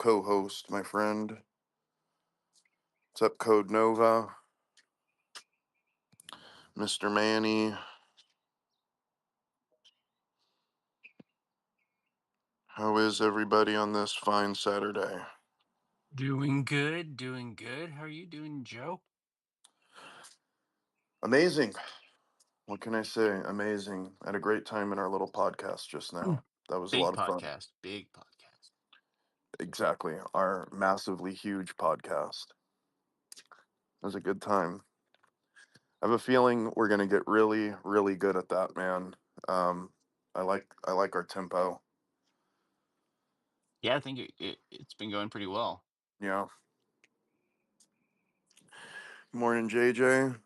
co-host, my friend. What's up, Code Nova, Mr. Manny? How is everybody on this fine Saturday? Doing good, doing good. How are you doing, Joe? Amazing. What can I say? Amazing. I had a great time in our little podcast just Mm. now. That was a Big lot of fun. podcast, big podcast. Exactly. Our massively huge podcast. It was a good time. I have a feeling we're gonna get really, really good at that, man. Um, I like our tempo. Yeah, I think it's been going pretty well. Yeah. Morning, JJ.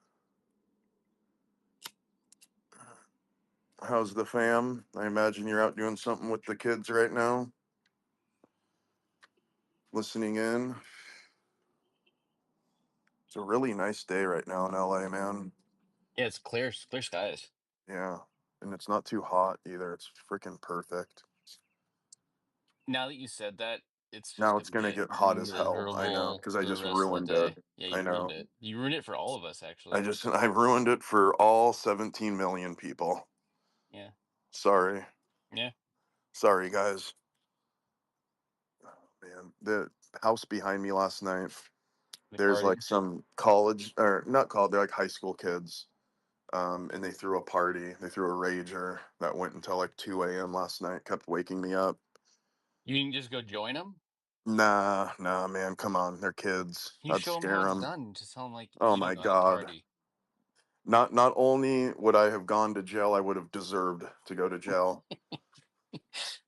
How's the fam? I imagine you're out doing something with the kids right now, listening in. It's a really nice day right now in LA, man. Yeah, it's clear skies. Yeah. And it's not too hot either. It's freaking perfect. Now that you said that, it's just Now it's gonna going to get get hot as hell. I know, miserable because I for the just rest of the ruined it. day. Yeah, I you ruined know. it. You ruined it for all of us, actually. I ruined it for all 17 million people. Yeah, Sorry. yeah. Sorry, guys. Man, the house behind me last night, The there's party. like some college, or not college, they're like high school kids. And they threw a party. They threw a rager that went until like 2 a.m. last night, kept waking me up. You can just go join them. Nah, man, come on. They're kids. You I'd show them how scare it's them. done. Just tell them like Oh you my don't know how to God. party. Not only would I have gone to jail, I would have deserved to go to jail,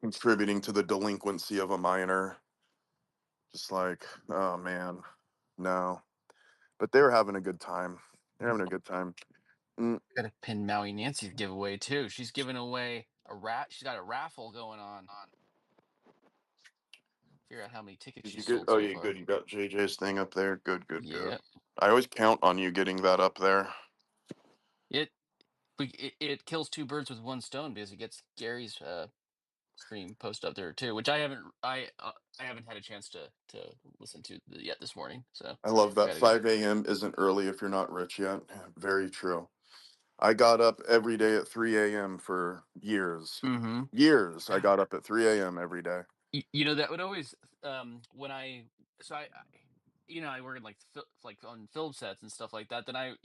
contributing to the delinquency of a minor. Just like, oh man, no. But they were having a good time. They're having a good time. Mm, Gotta pin Maui Nancy's giveaway too. She's giving away a rat. She's got a raffle going on. Figure out how many tickets did she's you get? sold Oh, so yeah, far. good. You got JJ's thing up there. Good, good, good. Yeah. I always count on you getting that up there. It it kills two birds with one stone because it gets Gary's stream post up there too, which I haven't had a chance to listen to yet this morning. So I love I that. gotta go. 5 a.m. isn't early if you're not rich yet. Very true. I got up every day at 3 a.m. for years. Mm-hmm. Years. I Yeah. got up at 3 a.m. every day. You know that would always when I so I I work in like like on film sets and stuff like that. Then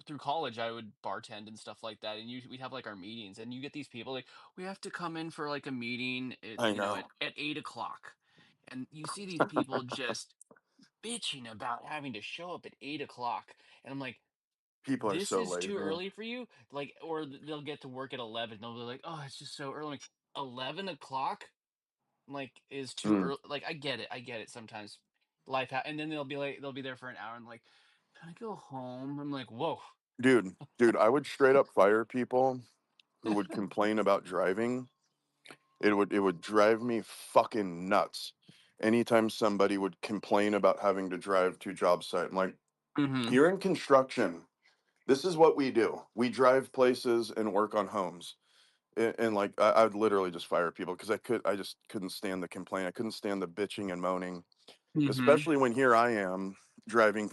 through college I would bartend and stuff like that, and we'd have like our meetings, and you get these people like we have to come in for like a meeting at I know. at 8 o'clock, and you see these people just bitching about having to show up at 8 o'clock, and I'm like, People are this so is too lazy. early for you, like, or they'll get to work at 11, and they'll be like, oh, it's just so early. Like, 11 o'clock like is too Mm. early. Like I get it sometimes and then they'll be there for an hour and like, can I go home? I'm like, whoa. Dude, I would straight up fire people who would complain about driving. It would drive me fucking nuts. Anytime somebody would complain about having to drive to job site. I'm like, Mm-hmm. you're in construction. This is what we do. We drive places and work on homes. And like I'd literally just fire people because I just couldn't stand the complaint. I couldn't stand the bitching and moaning, Mm-hmm. especially when here I am driving,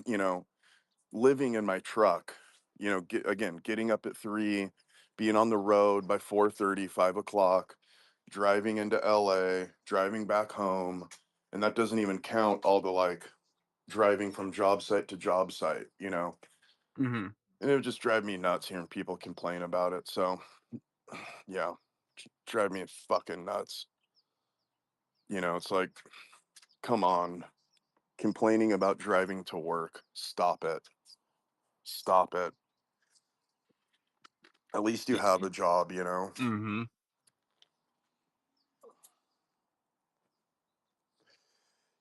living in my truck, getting up at 3, being on the road by 4:30, 5 o'clock, driving into LA, driving back home, and that doesn't even count all the like driving from job site to job site. Mm-hmm. And it would just drive me nuts hearing people complain about it. So yeah, drive me fucking nuts. It's like, come on, complaining about driving to work. Stop it. Stop it. At least you have a job. Mm-hmm.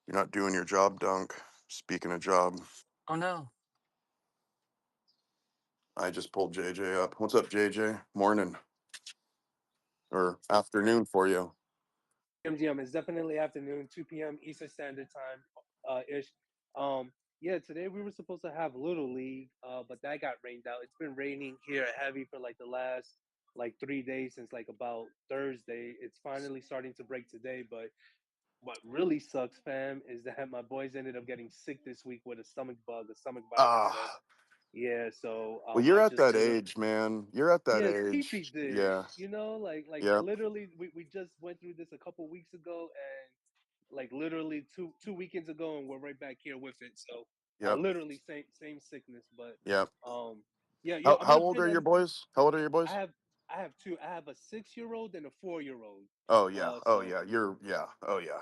You're not doing your job, Dunk. Speaking of job, Oh no. I just pulled JJ up. What's up, JJ? Morning or afternoon for you. MGM. It's definitely afternoon, 2 p.m. Eastern Standard Time, ish. Yeah, today we were supposed to have Little League, but that got rained out. It's been raining here heavy for like the last like 3 days since like about Thursday. It's finally starting to break today, but what really sucks, fam, is that my boys ended up getting sick this week with a stomach bug, a stomach virus. So Ah, yeah, so well, you're I at just that literally, age, man. You're at that yeah, it's petri age. dish, Yeah. you know, like Yep. literally we just went through this a couple weeks ago, and like literally two weekends ago, and we're right back here with it. So Yep. literally same sickness, but Yep. um yeah, yo, I'm How gonna old pin are your on. boys? How old are your I boys? have I have two. I have a 6 year old and a 4 year old. Oh yeah. Uh, Oh so yeah. You're yeah. Oh yeah.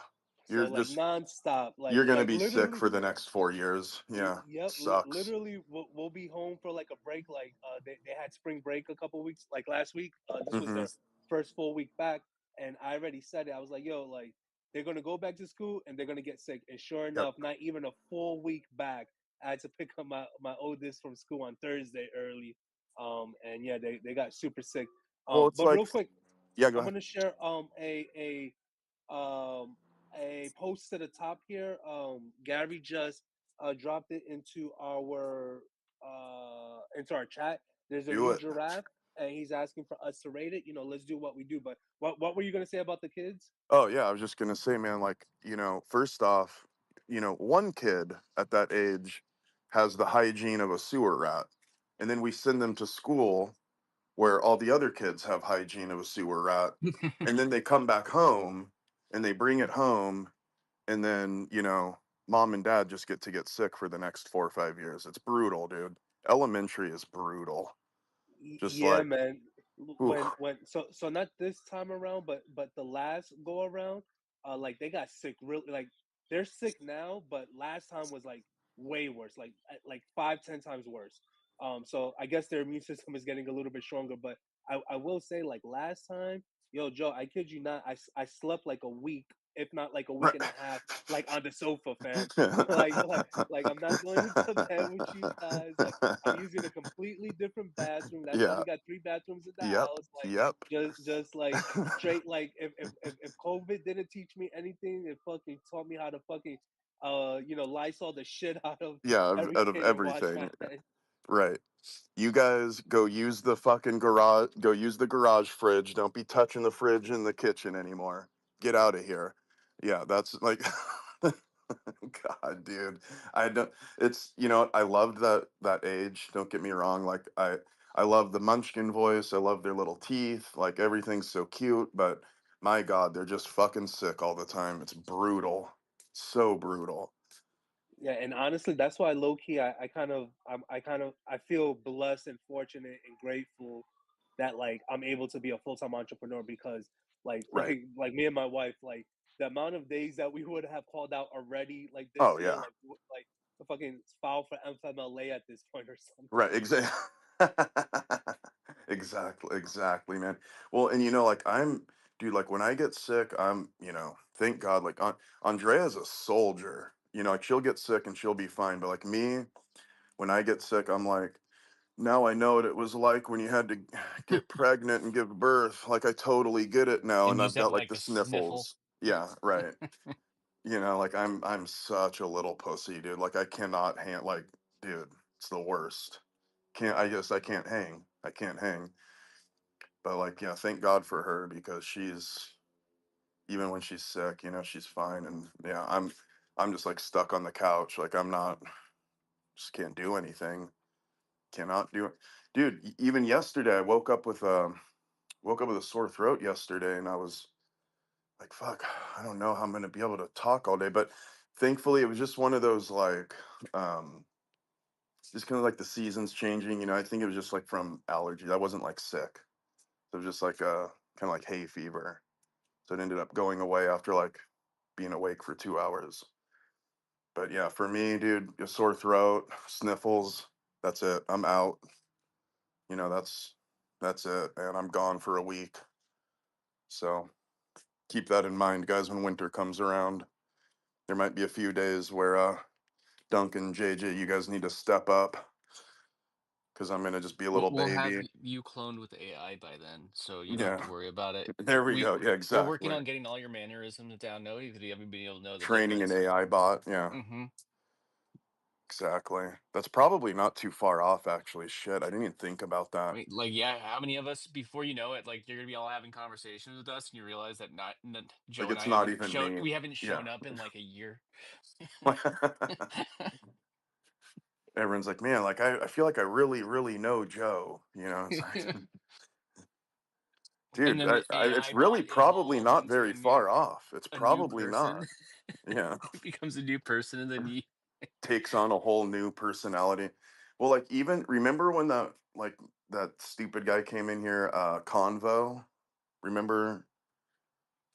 You're like just nonstop, you're gonna like be sick literally. for the next 4 years. Yeah. Yep, Sucks. literally, we'll be home for like a break. Like they had spring break a couple weeks, like last week. This was Mm-hmm. their first full week back, and I already said it. I was like, yo, like they're gonna go back to school and they're gonna get sick. And sure Yep. enough, not even a full week back, I had to pick up my oldest from school on Thursday early. And yeah, they got super sick. Well, it's But like real quick, yeah. Go I'm ahead. gonna share um a post to the top here. Gary just dropped it into our chat. There's a Do new it. giraffe, and he's asking for us to rate it. You know, let's do what we do. But what were you gonna say about the kids? Oh yeah. I was just gonna say, man. Like first off, one kid at that age has the hygiene of a sewer rat, and then we send them to school where all the other kids have hygiene of a sewer rat, and then they come back home and they bring it home, and then mom and dad just get sick for the next 4 or 5 years. It's brutal, dude. Elementary is brutal. Just Yeah, like, man. ooh, So not this time around, but the last go around, like they got sick really, like they're sick now, but last time was like way worse, like 5, 10 times worse. So I guess their immune system is getting a little bit stronger, but I will say like last time, yo, Joe, I kid you not, I slept like a week, if not like a week right. and a half, like on the sofa, fam. Like I'm not going into bed with you guys, like. I'm using a completely different bathroom. That's why Yeah. we got three bathrooms in the Yep. house. Like Yep. just like straight like if COVID didn't teach me anything, it fucking taught me how to fucking Lysol the shit out of Yeah. Out of everything and wash my everything. hands. Right. You guys go use the fucking garage. Go use the garage fridge. Don't be touching the fridge in the kitchen anymore. Get out of here. Yeah, that's like, God, dude. I don't. It's I loved that age. Don't get me wrong. Like I love the Munchkin voice. I love their little teeth. Like everything's so cute. But my God, they're just fucking sick all the time. It's brutal. So brutal. Yeah, and honestly, that's why low key I feel blessed and fortunate and grateful that like I'm able to be a full time entrepreneur because Right. like me and my wife, like the amount of days that we would have called out already like this Oh year, yeah. like the fucking file for MFMLA at this point or something. Right, exactly. Exactly, man. Well, and like dude, like when I get sick, thank God, like Andrea's a soldier. Like she'll get sick and she'll be fine, but like me, when I get sick, I'm like, now I know what it was like when you had to get pregnant and give birth. Like I totally get it now, And and you I've just have got like like the a sniffle. sniffles. Yeah, right. Like I'm such a little pussy, dude. Like I cannot like, dude, it's the worst. I can't hang. I can't hang. But like, yeah, thank God for her because she's even when she's sick, she's fine. And yeah, I'm just like stuck on the couch. Like I'm not just can't do anything. Cannot do it. Dude, even yesterday I woke up with a sore throat yesterday and I was like, fuck, I don't know how I'm gonna be able to talk all day. But thankfully it was just one of those like just kind of like the seasons changing, I think it was just like from allergies. I wasn't like sick. So it was just like kind of like hay fever. So it ended up going away after like being awake for 2 hours. But yeah, for me, dude, a sore throat, sniffles, that's it. I'm out. That's it, and I'm gone for a week. So keep that in mind, guys, when winter comes around. There might be a few days where Duncan, JJ, you guys need to step up because I'm gonna just be a We'll little we'll have baby. you cloned with AI by then, so you don't have to Yeah, worry about it. there we We go. Yeah, we're working exactly. on getting all your mannerisms down. No, because we haven't been able to know the Training an difference. AI bot. Yeah, Hmm. Exactly. That's probably not too far off, actually. Shit, I didn't even think about I that. mean, like, yeah, how many of us before you know it, like you're gonna be all having conversations with us, and you realize that Like, Joe and it's I not haven't even shown me. we haven't Yeah. shown up in like a year. Everyone's like, man, like I feel like I really, really know Joe. You know, it's like, And dude, then the it's AI really bot probably evolves not into very far off. It's a new probably person. not. Yeah. It becomes a new person, and then you Takes on a whole new personality. Well, like, even remember when that stupid guy came in here, Convo? Remember?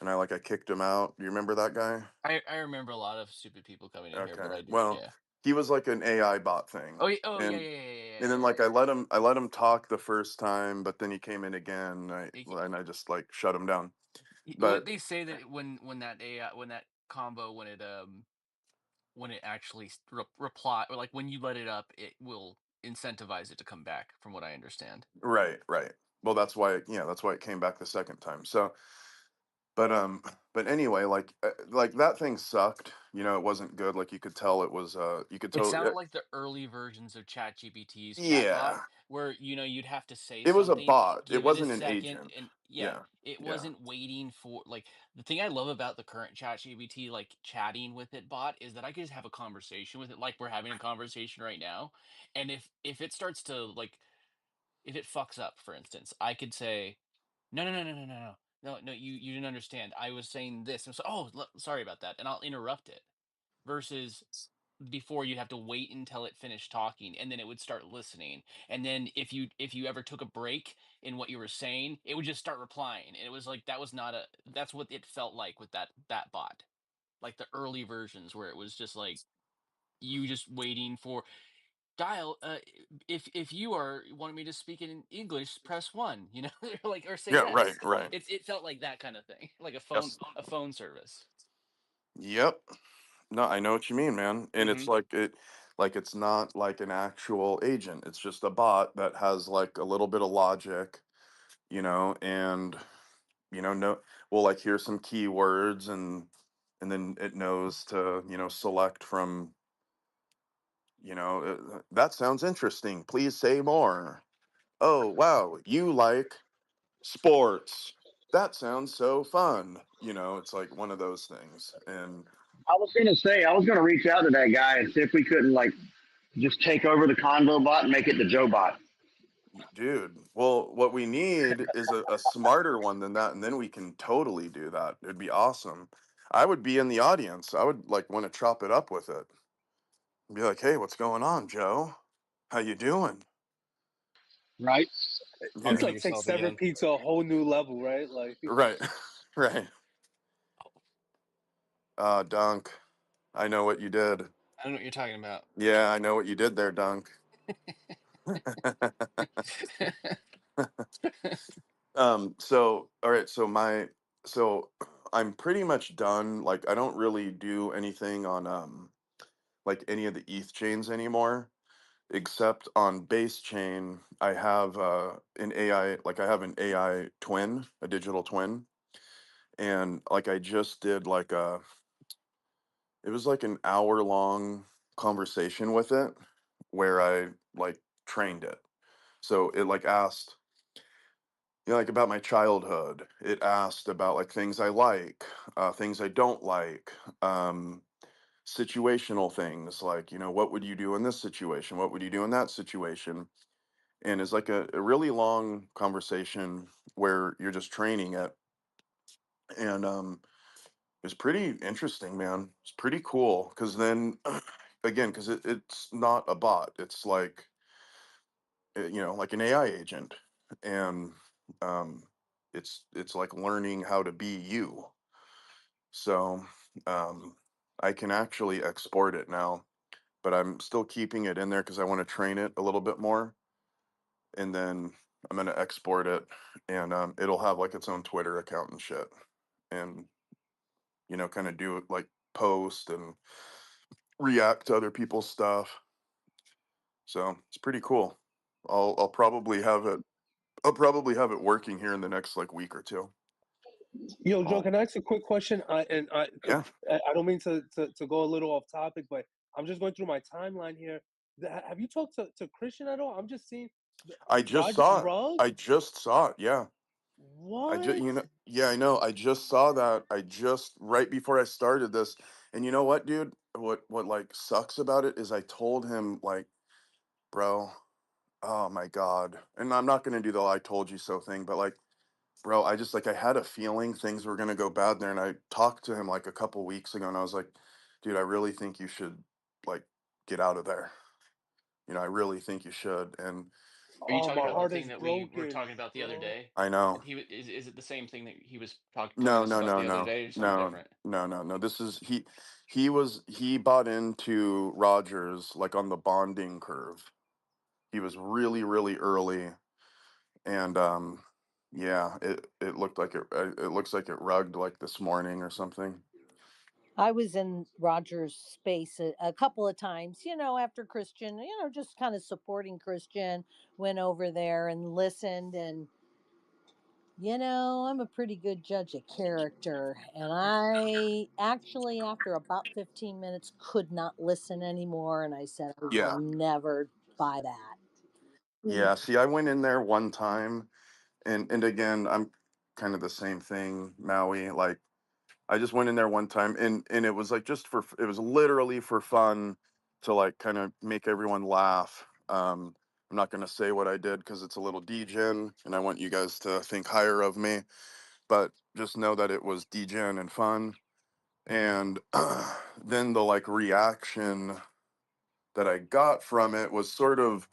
And I kicked him out. Do you remember that guy? I remember a lot of stupid people coming in here, but Okay. I do, Well, yeah. he was like an AI bot thing. Oh yeah, And yeah, yeah, yeah, yeah, and yeah, then yeah, like yeah. I let him talk the first time, but then he came in again. It And I just like shut him down. what But they say that when that AI when that combo when it actually reply, or like when you let it up, it will incentivize it to come back, from what I understand. right, right. Well, that's why it came back the second time. So, but but anyway, like that thing sucked. You know, it wasn't good. Like you could tell it was you could It tell sounded like the early versions of ChatGPT's chatbot, yeah. where you'd have to say It was a something, bot. It give it a wasn't an second, agent. and yeah, Yeah. it Yeah. wasn't waiting for like the thing I love about the current ChatGPT, like chatting with it bot, is that I could just have a conversation with it, like we're having a conversation right now, and if it starts to like if it fucks up, for instance, I could say, no, no, no, no, no, no, no, no, no, you didn't understand. I was saying this, and so sorry about that, and I'll interrupt it versus before you'd have to wait until it finished talking and then it would start listening, and then if you ever took a break in what you were saying, it would just start replying, and it was like that was not a that's what it felt like with that bot, like the early versions where it was just like you just waiting for dial if you are wanting me to speak in English, press 1, like, or say Yeah, right, yes. right. It felt like that kind of thing, like Yes. a phone service. Yep. No, I know what you mean, man. And Hmm. it's like it's not like an actual agent. It's just a bot that has like a little bit of logic, and no well, like here's some keywords, and then it knows to, select from, that sounds interesting. Please say more. Oh, wow, you like sports. That sounds so fun. It's like one of those things. And I was gonna say I was gonna reach out to that guy and see if we couldn't like just take over the convo bot and make it the Joe bot. dude, well, what we need is a smarter one than that, and then we can totally do that. It'd be awesome. I would be in the audience. I would like want to chop it up with it. Be like, hey, what's going on, Joe? How you doing? Right? It's Yeah, Hugging like take yourself seven again. P to a whole new level, right? Like, right, right. Dunk. I know what you did. I don't know what you're talking about. Yeah, I know what you did there, Dunk. So all right, so I'm pretty much done. Like I don't really do anything on like any of the ETH chains anymore, except on base chain. I have I have an AI twin, a digital twin, and like I just did it was like an hour long conversation with it where I like trained it. So it like asked, like about my childhood. It asked about like things I like, things I don't like, situational things like, what would you do in this situation? What would you do in that situation? And it's like a really long conversation where you're just training it. And it's pretty interesting, man. It's pretty cool because then, again, because it's not a bot, it's like, like an AI agent. And it's like learning how to be you. So um, I can actually export it now, but I'm still keeping it in there because I want to train it a little bit more. And then I'm going to export it, and it'll have like its own Twitter account and shit. And, kind of do it like post and react to other people's stuff. So it's pretty cool. I'll probably have it. I'll probably have it working here in the next like week or two. yo, Joe, Oh can I ask a quick question? yeah. I don't mean to go a little off topic, but I'm just going through my timeline here. Have you talked to Christian at all? I'm just seeing I just Roger saw it. Rugg. I just saw it. Yeah. What? Yeah, I know. I just saw that. I just right before I started this. And you know what, dude? What like sucks about it is I told him like, bro, oh my God. And I'm not gonna do the I told you so thing, but like, bro, I just like I had a feeling things were gonna go bad there. And I talked to him like a couple weeks ago and I was like, dude, I really think you should like get out of there. I really think you should. And Are you Oh, talking my about the heart thing is that we were broken, talking about the other bro. day? I know. Is it the same thing that he was telling No, us no, about no, the other no, day, or something no, different? no, no, no. This is he bought into Rogers like on the bonding curve. He was really, really early, and yeah, it looked like it looks like it rugged like this morning or something. I was in Roger's space a couple of times, after Christian, just kind of supporting Christian, went over there and listened. And, I'm a pretty good judge of character. And I actually, after about 15 minutes, could not listen anymore. And I said, I will Yeah, never buy that. yeah. See, I went in there one time, and again, I'm kind of the same thing, Maui. Like I just went in there one time and it was like it was literally for fun to like kind of make everyone laugh. I'm not going to say what I did because it's a little degen and I want you guys to think higher of me, but just know that it was degen and fun. And then the like reaction that I got from it was sort of,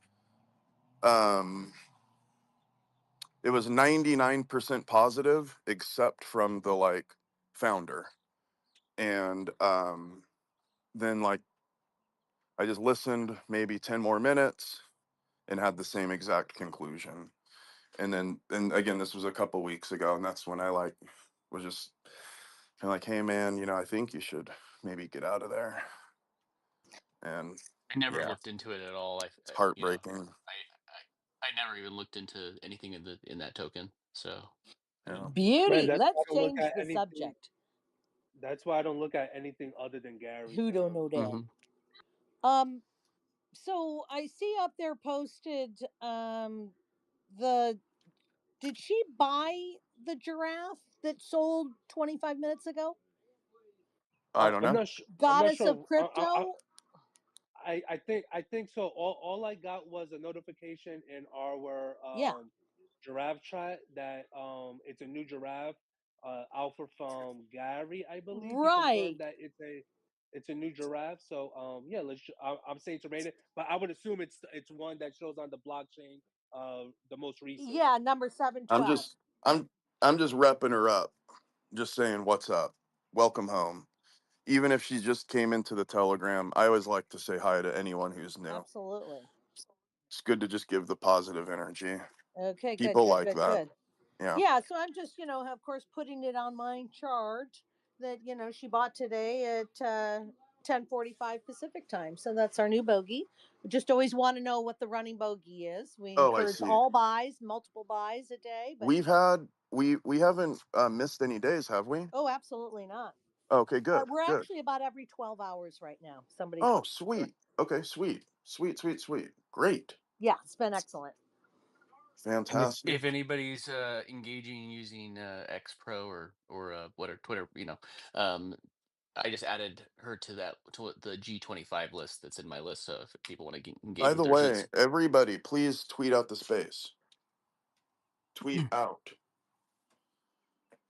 um, it was 99% positive except from the like founder. And, then like I just listened maybe 10 more minutes and had the same exact conclusion. And again, this was a couple weeks ago, and that's when I like was just kind of like, hey man, I think you should maybe get out of there. And I never yeah, looked into it at all. it's heartbreaking. I never even looked into anything in that token. So I Yeah. didn't. Man, Beauty. that's why Let's I don't look change at the anything. subject. That's why I don't look at anything other than Gary, Who don't fam. know that? Hmm. Um, so I see up there posted the did she buy the giraffe that sold 25 minutes ago? I don't I'm know. not sure. I'm not Goddess of sure. crypto? I think so. All I got was a notification in our Yeah. giraffe chat that it's a new giraffe alpha from Gary, I believe. He confirmed Right. that it's a new giraffe. So yeah, I'm saying to rate it, but I would assume it's one that shows on the blockchain the most recent. Yeah, number I'm 712. just I'm I'm just repping her up, just saying what's up. Welcome home. Even if she just came into the Telegram, I always like to say hi to anyone who's new. Absolutely. It's good to just give the positive energy. Okay, good, People good, like good, that. good. Yeah. Yeah, so I'm just, of course, putting it on my chart that, she bought today at 10:45 Pacific time. So that's our new bogey. We just always want to know what the running bogey is. We Oh, I encourage see. all buys, multiple buys a day, but We haven't missed any days, have we? oh, absolutely not. Okay, good, We're good. actually about every 12 hours right now. Somebody's Oh, sweet. Okay, sweet, sweet, sweet, sweet. Great, yeah, it's been excellent. And if fantastic. anybody's engaging using X Pro or what or Twitter, um, I just added her to the G25 list that's in my list. So if people want to engage By with the her, way, she's everybody, please tweet out the space. Tweet out.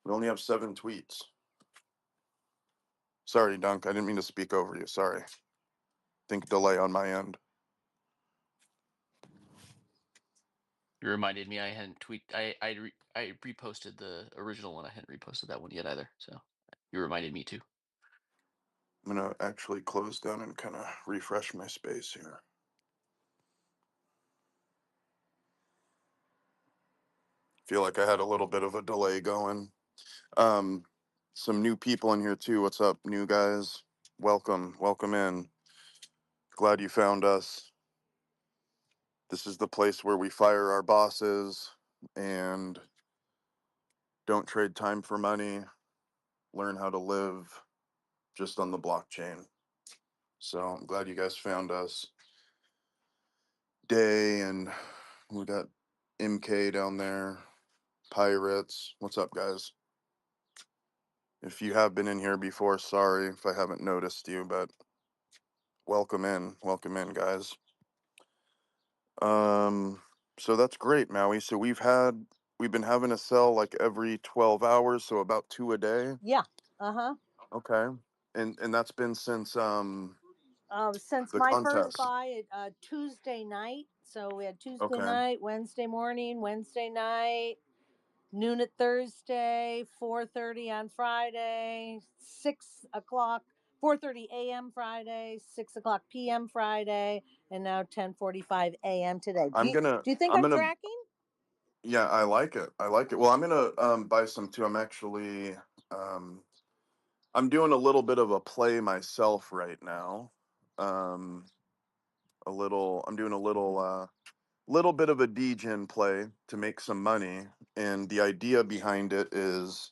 We only have 7 tweets. Sorry, Dunk. I didn't mean to speak over you. Sorry. Think delay on my end. you reminded me I hadn't I reposted the original one. I hadn't reposted that one yet either. So you reminded me too. I'm gonna actually close down and kind of refresh my space here. Feel like I had a little bit of a delay going. Um, some new people in here too. What's up, new guys? Welcome, welcome in. Glad you found us. This is the place where we fire our bosses and don't trade time for money. Learn how to live just on the blockchain. So I'm glad you guys found us. Day, and we got MK down there. Pirates. What's up, guys? If you have been in here before, sorry if I haven't noticed you, but welcome in. Welcome in, guys. So that's great, Maui. So we've been having a sell like every 12 hours, so about 2 a day. Yeah. Uh-huh. Okay. And that's been since Since the my first contest. buy, Tuesday night. So we had Tuesday Okay. night, Wednesday morning, Wednesday night, noon at Thursday, 4:30 on Friday, 6 o'clock, 4:30 a.m. Friday, 6 o'clock p.m. Friday, and now 10:45 a.m. today. I'm gonna Do you think I'm I'm gonna tracking? yeah, I like it. I like it. Well, I'm gonna buy some too. I'm actually I'm doing a little bit of a play myself right now. Um I'm doing a little bit of a degen play to make some money, and the idea behind it is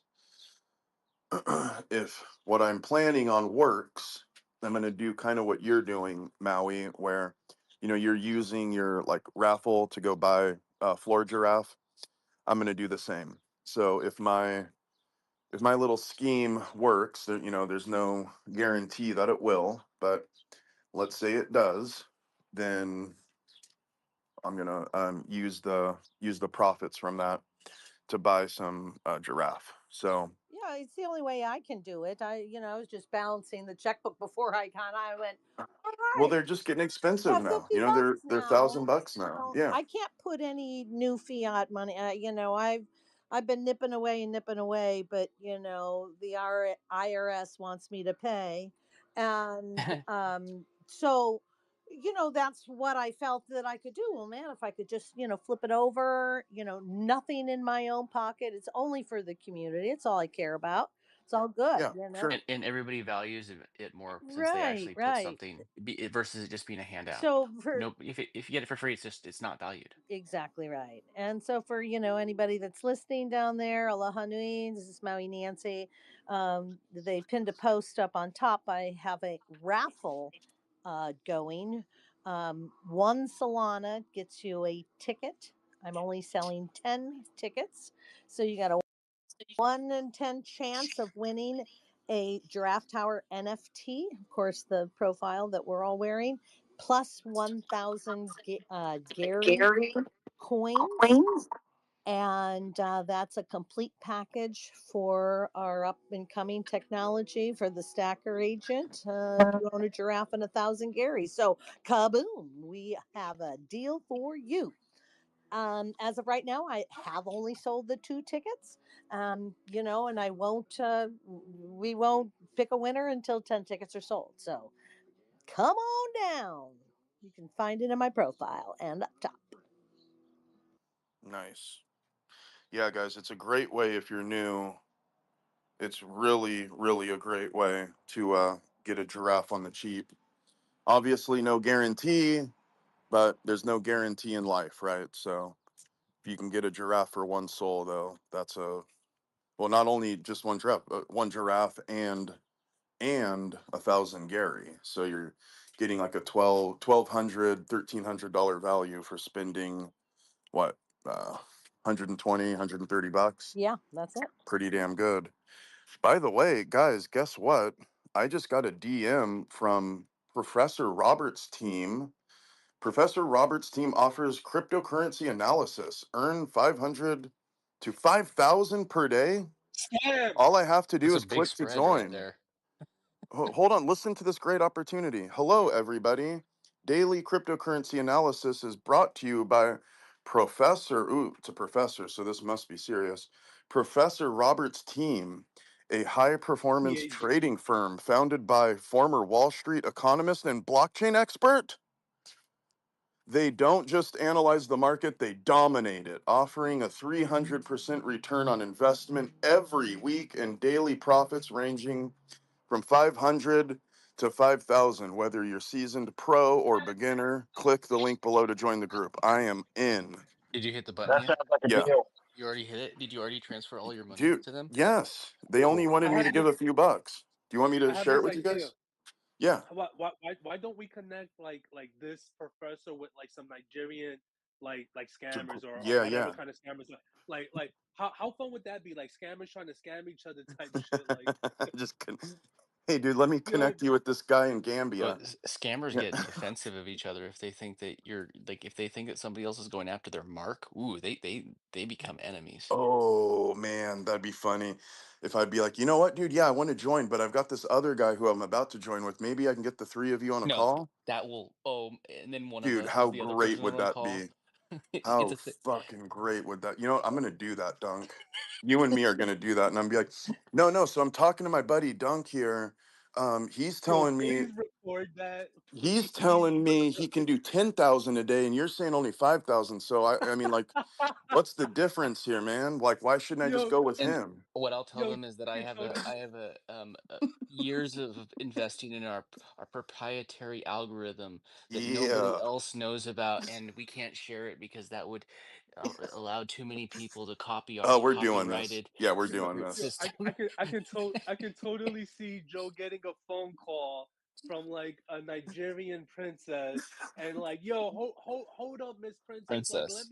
if what I'm planning on works, I'm going to do kind of what you're doing, Maui, where you're using your like raffle to go buy floor giraffe. I'm going to do the same. So if my little scheme works, there's no guarantee that it will, but let's say it does, then I'm gonna use the profits from that to buy some giraffe. So Yeah, it's the only way I can do it. I was just balancing the checkbook before I went, all well, right. they're just getting expensive Yeah, now. 50 They're bucks they're now. $1,000 now. Yeah, I can't put any new fiat money. I've been nipping away, but the IRS wants me to pay, and so that's what I felt that I could do. Well, man, if I could just flip it over, nothing in my own pocket. It's only for the community. It's all I care about. It's all good, yeah, sure. and everybody values it more since they Right, actually put right. something versus it just being a handout. So for No, if you get it for free, it's not valued. Exactly right. And so for anybody that's listening down there, aloha nui, this is Maui Nancy. They pinned a post up on top. I have a raffle going. One Solana gets you a ticket. I'm only selling 10 tickets. So you got a 1 in 10 chance of winning a Giraffe Tower NFT. Of course, the profile that we're all wearing, plus 1,000 Gary Gary coins. Queens. And that's a complete package for our up and coming technology for the Stacker agent. If you own a giraffe and 1,000 Garys. So, kaboom, we have a deal for you. As of right now, I have only sold the 2 tickets. And I won't. We won't pick a winner until 10 tickets are sold. So come on down. You can find it in my profile and up top. Nice. Yeah, guys, it's a great way if you're new. It's really, really a great way to get a giraffe on the cheap. Obviously, no guarantee, but there's no guarantee in life, right? So if you can get a giraffe for one soul, though, that's not only just one giraffe, but one giraffe and 1,000 Gary. So you're getting like a $1,200 value for spending what, 120, 130 bucks. Yeah, that's it. Pretty damn good. By the way, guys, guess what? I just got a DM from Professor Roberts' team. Professor Roberts' team offers cryptocurrency analysis. Earn 500 to 5,000 per day. Scam. All I have to do That's a is big click to spread right join. there. Hold on, listen to this great opportunity. Hello, everybody. Daily cryptocurrency analysis is brought to you by Professor, ooh, it's a professor, so this must be serious. Professor Robert's team, a high performance PhD. trading firm founded by former Wall Street economist and blockchain expert. They don't just analyze the market, they dominate it, offering a 300% return on investment every week and daily profits ranging from 500 to 5,000. Whether you're seasoned pro or beginner, click the link below to join the group. I am in. Did you hit the button That yet? sounds like a Yeah, deal. You already hit it. Did you already transfer all your money dude. to them? Yes, they only Cool. wanted I me have to give this. a few bucks. Do you want me I to have share it this with you idea. guys? Yeah. Why don't we connect like this professor with like some Nigerian like scammers or Yeah, whatever yeah. kind of scammers like how fun would that be? Like scammers trying to scam each other type shit. Like Just hey, dude, let me yo connect you with this guy in But Gambia. scammers Yeah. get defensive of each other if they think that you're like if they think that somebody else is going after their mark. Ooh, they become enemies. Oh man, that'd be funny if I'd be like, you know what, dude? Yeah, I want to join, but I've got this other guy who I'm about to join with. Maybe I can get the three of you on a No, call. that will. Oh, and then one of Dude, us how is the other great person would on the that call. be? It's How a thing. fucking great would that? You know, I'm gonna do that, Dunk. You and me are gonna do that, and I'm be like, no, no. So I'm talking to my buddy Dunk here. He's yo telling me please record that he's please. telling me he can do 10,000 a day, and you're saying only 5,000. So I mean, like, what's the difference here, man? Like, why shouldn't I just yo go with And him? what I'll tell yo them is that can totally I have years of investing in our proprietary algorithm that nobody Yeah. else knows about, and we can't share it because that would allow too many people to copy our Oh, we're doing this. copyrighted Yeah, we're doing Yo, this. system. I can totally see Joe getting a phone call from like a Nigerian princess and like, yo, hold up, Miss Princess. Like, Princess.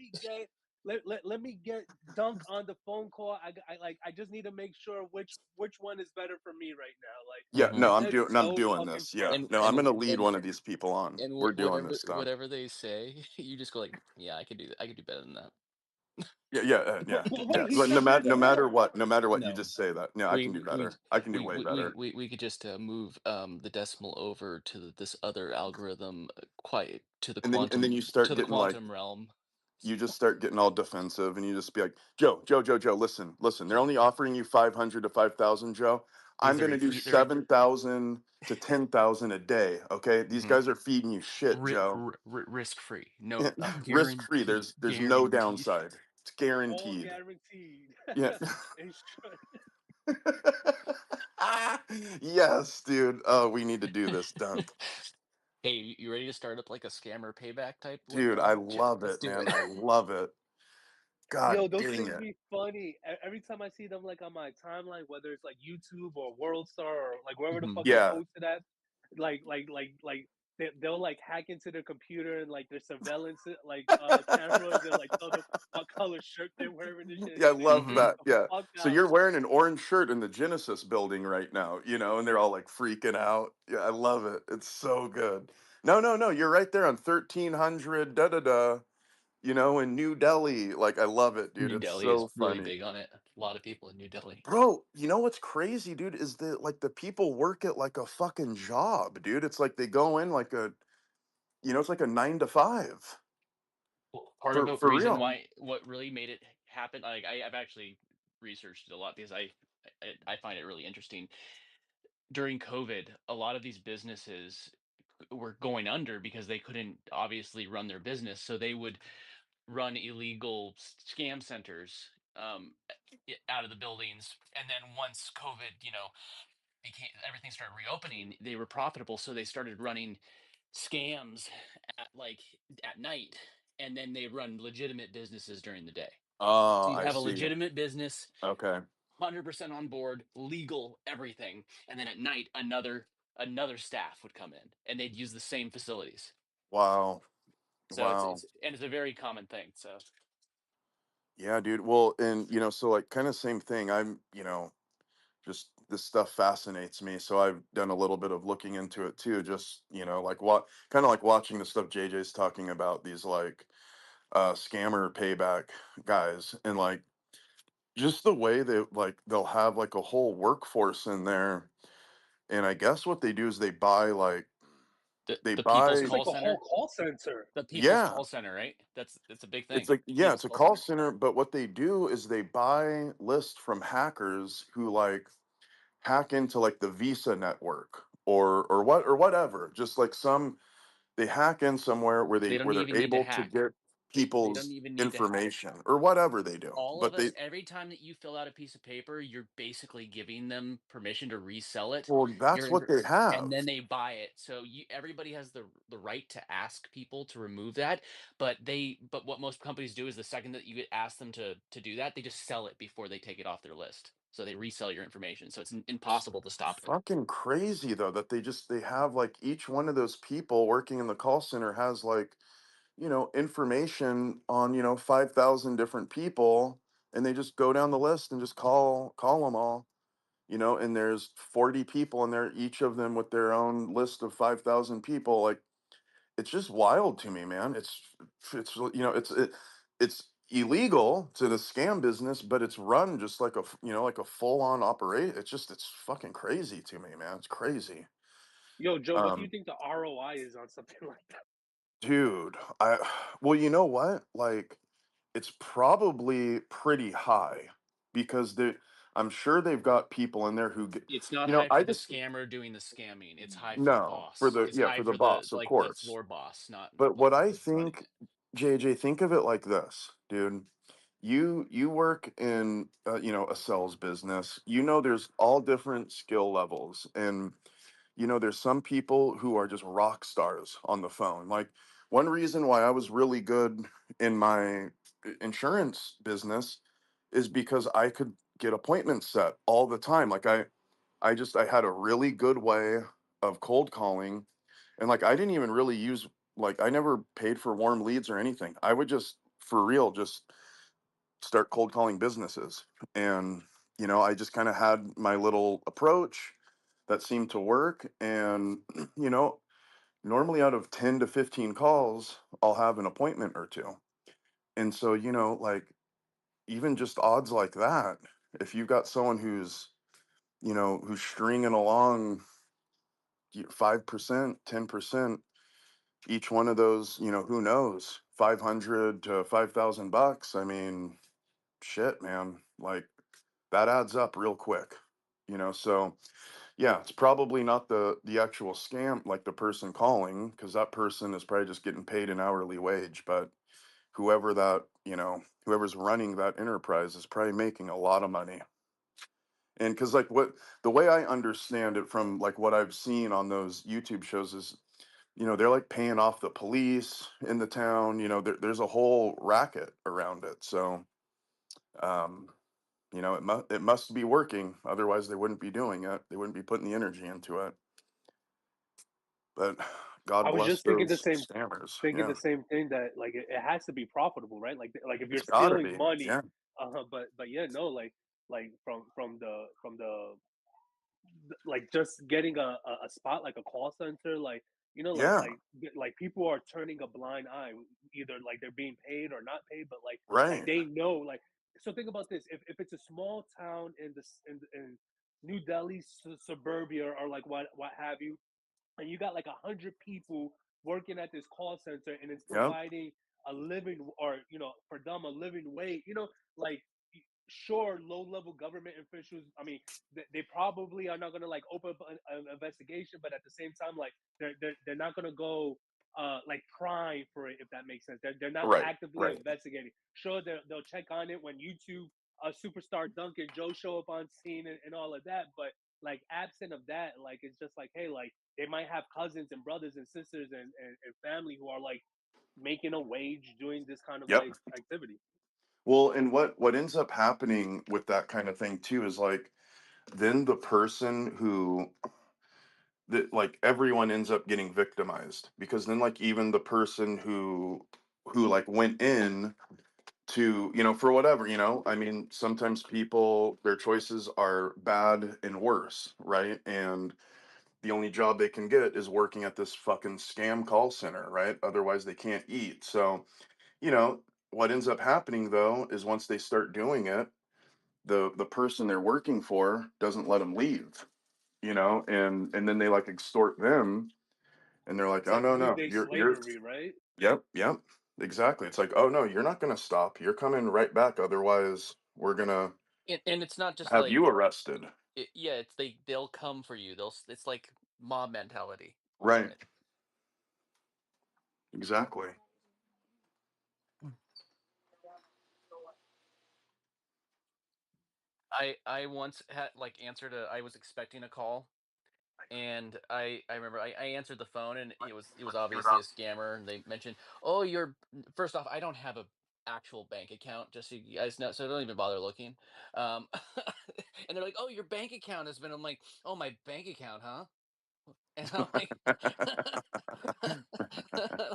let me get Dunk on the phone call. I just need to make sure which one is better for me right now. Yeah, no, That's I'm so doing fucking this. Yeah, funny. and no, I'm and gonna lead and one of these people on. and We're doing whatever this, Dunk. they say, you just go like, yeah, I could do that. I could do better than that. Yeah, yeah, But, yeah, but yeah. wait, he But can't do no better. matter what, no matter what, you No, just say that. No, I we can do we we better. I can do way better. we could just move the decimal over to this other algorithm, quite And then you start to the getting like quantum realm. you just start getting all defensive, and you just be like, Joe, listen, listen. They're only offering you 500 to 5,000, Joe. I'm These are gonna do they're 7,000 to 10,000 a day. Okay, these mhm, guys are feeding you shit, Joe. risk free, no Risk free. There's no guaranteed. downside. It's All guaranteed. guaranteed. Yeah. Insurance. Yes, dude. Oh, we need to do this, Dunk. Hey, you ready to start up like a scammer payback type Dude, I one? love Let's it, do man. it. I love it. Yo, God those dang things it. be funny. Every time I see them like on my timeline, whether it's like YouTube or World Star or like wherever the Mhm. fuck they Yeah. post it at, they'll like hack into their computer and like their surveillance cameras and like tell them what color shirt they're wearing and shit. Yeah, I They love freak Mhm. that. the Yeah. fuck So out. you're wearing an orange shirt in the Genesis building right now, and they're all like freaking out. Yeah, I love it. It's so good. No, no, no. You're right there on 1300 da da da, in New Delhi. Like, I love it, dude. New It's Delhi is so really funny. big on it. A lot of people in New Delhi. Bro, you know what's crazy, dude, is that like the people work at like a fucking job, dude. It's like they go in like it's like a 9 to 5 Well, part of for the for reason real. why what really made it happen, like I've actually researched it a lot because I find it really interesting. During COVID, a lot of these businesses were going under because they couldn't obviously run their business, so they would run illegal scam centers out of the buildings, and then once COVID, became everything started reopening, they were profitable, so they started running scams like at night, and then they run legitimate businesses during the day. Oh, So you'd I have a see. legitimate business, Okay. 100% on board, legal, everything, and then at night another staff would come in and they'd use the same facilities. Wow. So Wow. it's a very common thing. So Yeah, dude. Well, and so like kind of same thing. Just this stuff fascinates me. So I've done a little bit of looking into it too. Just, like what kind of like watching the stuff JJ's talking about, these like scammer payback guys, and like just the way they like they'll have like a whole workforce in there. And I guess what they do is they the people's buy It's call like a whole center, call center. the people's yeah. call center, right? That's a big It's thing. like, The yeah, people's it's a call call center. center, but what they do is they buy lists from hackers who like hack into like the Visa network or whatever. Just like they hack in somewhere where They don't they're even need to able to hack. get They don't people's even need to hack. information or whatever they do. All of But us, every time that you fill out a piece of paper, you're basically giving them permission to resell it. well, that's Your what they and then have. they buy it. So everybody has the right to ask people to remove that, but what most companies do is the second that you ask them to do that, they just sell it before they take it off their list. so they resell your information. So it's impossible to stop it. Fucking crazy though that they have like each one of those people working in the call center has like, information on, 5,000 different people, and they just go down the list and just call them all, and there's 40 people in there, each of them with their own list of 5,000 people. Like, it's just wild to me, man. It's illegal to the scam business, but it's run just like like a full on operate. It's fucking crazy to me, man. It's crazy. Yo, Joe, what do you Um, think the ROI is on something like that? dude, well, you know what? Like, it's probably pretty high because I'm sure they've got people in there who get, It's not high I for the just scammer doing the scamming. It's high for the no for boss. the It's yeah high for the for the boss, of like the course. floor boss, not But like what I the running think, it. JJ, think of it like this, dude. You work in a sales business. There's all different skill levels, and there's some people who are just rock stars on the phone. Like, one reason why I was really good in my insurance business is because I could get appointments set all the time. Like, I had a really good way of cold calling, and like I didn't even really use, like, I never paid for warm leads or anything. I would just for real just start cold calling businesses. And I just kind of had my little approach that seemed to work. And you know normally out of 10 to 15 calls, I'll have an appointment or two. And so, like, even just odds like that, if you've got someone who's stringing along 5%, 10%, each one of those, who knows, 500 to 5,000 bucks. I mean, shit, man, like, that adds up real quick. So yeah, it's probably not the actual scam, like the person calling, because that person is probably just getting paid an hourly wage. But whoever's running that enterprise is probably making a lot of money. And because, like, what the way I understand it from like what I've seen on those YouTube shows is, they're like paying off the police in the town. There's a whole racket around it. So um it must be working, otherwise they wouldn't be doing it, they wouldn't be putting the energy into it. But God I was bless just thinking the those same scammers. thinking Yeah, the same thing, that like it has to be profitable, right? Like if you're it's gotta stealing be. money, Yeah, but yeah, no, like from the like just getting a spot like a call center, like yeah, like people are turning a blind eye, either like they're being paid or not paid, but like right. they know, like, so think about this: if it's a small town in in New Delhi, suburbia, or like what have you, and you got like 100 people working at this call center, and it's Yep, providing a living, or for them a living wage, like, sure, low level government officials, I mean, they probably are not going to like open up an investigation, but at the same time, like, they're not going to go like prying for it, if that makes sense. They're not right, actively right. investigating. Sure, they'll check on it when YouTube superstar Duncan Joe show up on scene, and all of that, but like absent of that, like, it's just like, hey, like, they might have cousins and brothers and sisters and family who are like making a wage doing this kind of Yep. like activity. Well, and what ends up happening with that kind of thing too is, like, then the person who that like everyone ends up getting victimized, because then, like, even the person who like went in to, for whatever, I mean, sometimes people, their choices are bad and worse, right? And the only job they can get is working at this fucking scam call center, right? Otherwise they can't eat. So, what ends up happening though is, once they start doing it, the person they're working for doesn't let them leave, and then they like extort them, and they're like, It's "Oh, like no, no, 3 day you're slavery, right? yep, yep, exactly." It's like, "Oh no, you're not going to stop. You're coming right back. Otherwise, we're going to And it's not just have like you arrested." yeah, it's they'll come for you. It's like mob mentality. Right. Exactly. I once had like answered a I was expecting a call, and I remember I answered the phone, and it was obviously a scammer, and they mentioned, "Oh, you're first off, I don't have a actual bank account, just so you guys know. So don't even bother looking. Um, and they're like, "Oh, your bank account has been." I'm like, "Oh, my bank account, huh?" And I'm like, I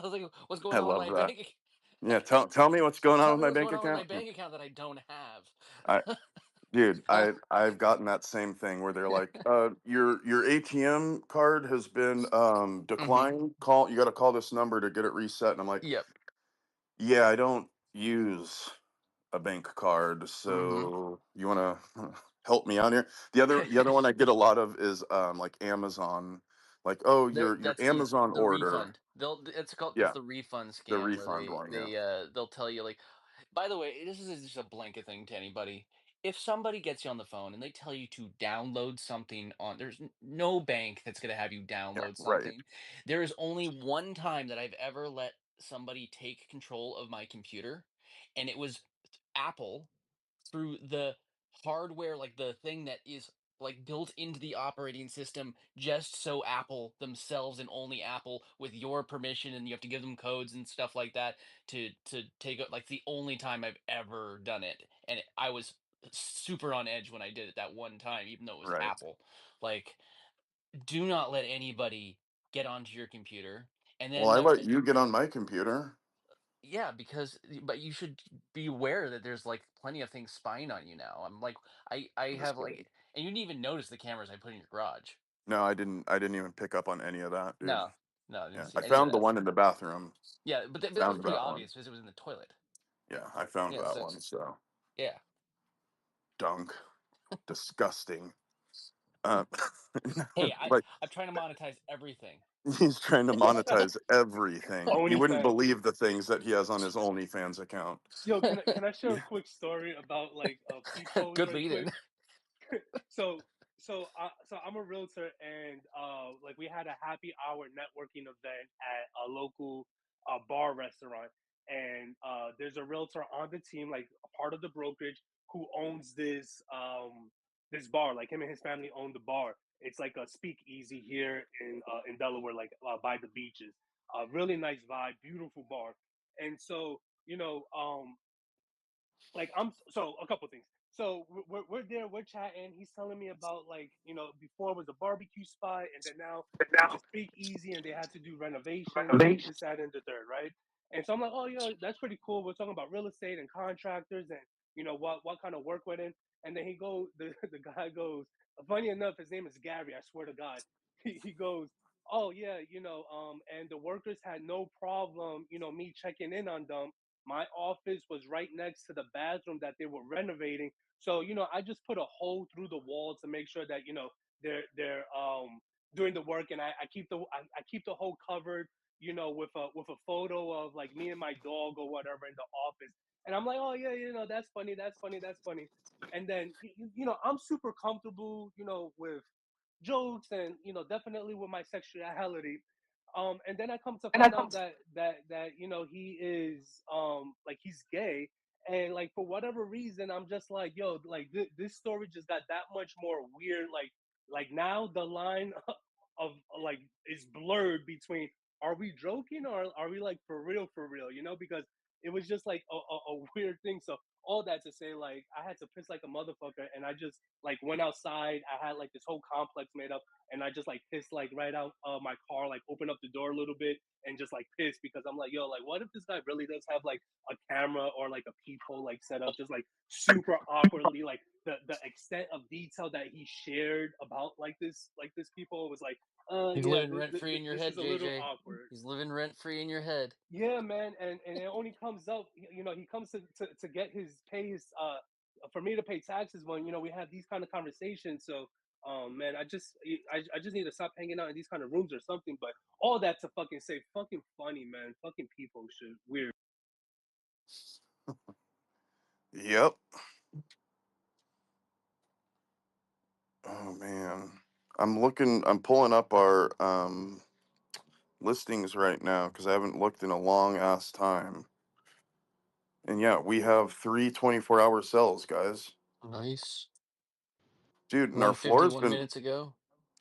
was like, "What's going I on with love my that. bank? Yeah, tell me what's going on Tell with me my what's bank going on with my account. bank account that I don't have." I Dude, Huh? I've gotten that same thing where they're like, your ATM card has been Hmm. declined. Call You got to call this number to get it reset." And I'm like, Yep. "Yeah, I don't use a bank card, Hmm. so you want to help me out here?" The other one I get a lot of is like Amazon, like, "Oh, your That's Amazon the order." refund. It's Yeah, the refund the scam where refund one. Yeah, they'll tell you like, by the way, this is just a blanket thing to anybody. If somebody gets you on the phone and they tell you to download something on, there's no bank that's going to have you yeah, download right, something. There is only one time that I've ever let somebody take control of my computer, and it was Apple through the hardware, like the thing that is like built into the operating system just so Apple themselves and only Apple with your permission, and you have to give them codes and stuff like that to take it. Like the only time I've ever done it, and I was super on edge when I did it that one time, even though it was right. Apple. Like, do not let anybody get onto your computer. And Well, then I the let you get on my computer. yeah, because but you should be aware that there's like plenty of things spying on you now. I'm like, I That's have good. like, and you didn't even notice the cameras I put in your garage. No, I didn't even pick up on any of that, dude. No, no, I didn't Yeah, see I any of found the that. one in the bathroom. Yeah, but that was Found pretty that one. obvious because it was in the toilet. Yeah, I found Yeah, that so one. So yeah. dunk, disgusting. Uh, Hey, but I'm trying to monetize everything. he's trying to monetize everything. You wouldn't OnlyFans. believe the things that he has on his OnlyFans account. Yo, can I share a quick story about like peepholes Good right lead quick? in. so so I'm a realtor, and like we had a happy hour networking event at a local bar restaurant, and there's a realtor on the team, like a part of the brokerage, who owns this bar. Like him and his family own the bar. It's like a speakeasy here in Delaware, like by the beaches. Really nice vibe, beautiful bar. And so like I'm so a couple things. So we're there, we're chatting. He's telling me about like before it was a barbecue spot, and then now it's a speakeasy, and they had to do renovations and this, that, and the third, right? And so I'm like, oh yeah, that's pretty cool. We're talking about real estate and contractors, and what kind of work went in. And then the guy goes. Funny enough, his name is Gary. I swear to God, he goes, oh yeah, and the workers had no problem, me checking in on them. My office was right next to the bathroom that they were renovating. So, I just put a hole through the wall to make sure that, they're doing the work, and I keep I keep the hole covered, with a photo of like me and my dog or whatever in the office. And I'm like, oh yeah, that's funny, that's funny, that's funny. And then I'm super comfortable, with jokes, and definitely with my sexuality. And then I come to find out that he is like he's gay. And like for whatever reason I'm just like, yo, like this story just got that much more weird. Like now the line of like is blurred between, are we joking or are we like for real, because it was just like a weird thing. So all that to say, like I had to piss like a motherfucker, and I just like went outside. I had like this whole complex made up, and I just like pissed like right out my car, like open up the door a little bit and just like pissed, because I'm like, yo, like what if this guy really does have like a camera or like a peephole like set up, just like super awkwardly, like the extent of detail that he shared about like this people was like, He's yeah, living rent free in your this head, is a little JJ. awkward. He's living rent free in your head. Yeah, man, and it only comes up, he comes to get his pay his for me to pay taxes when we have these kind of conversations. So, man, I just need to stop hanging out in these kind of rooms or something. But all that to fucking say, fucking funny, man, fucking people shit, weird. Yep. Oh man, I'm pulling up our listings right now because I haven't looked in a long ass time. And yeah, we have 3 24-hour cells, guys. Nice. Dude, and our Only floor's 51 been minutes ago.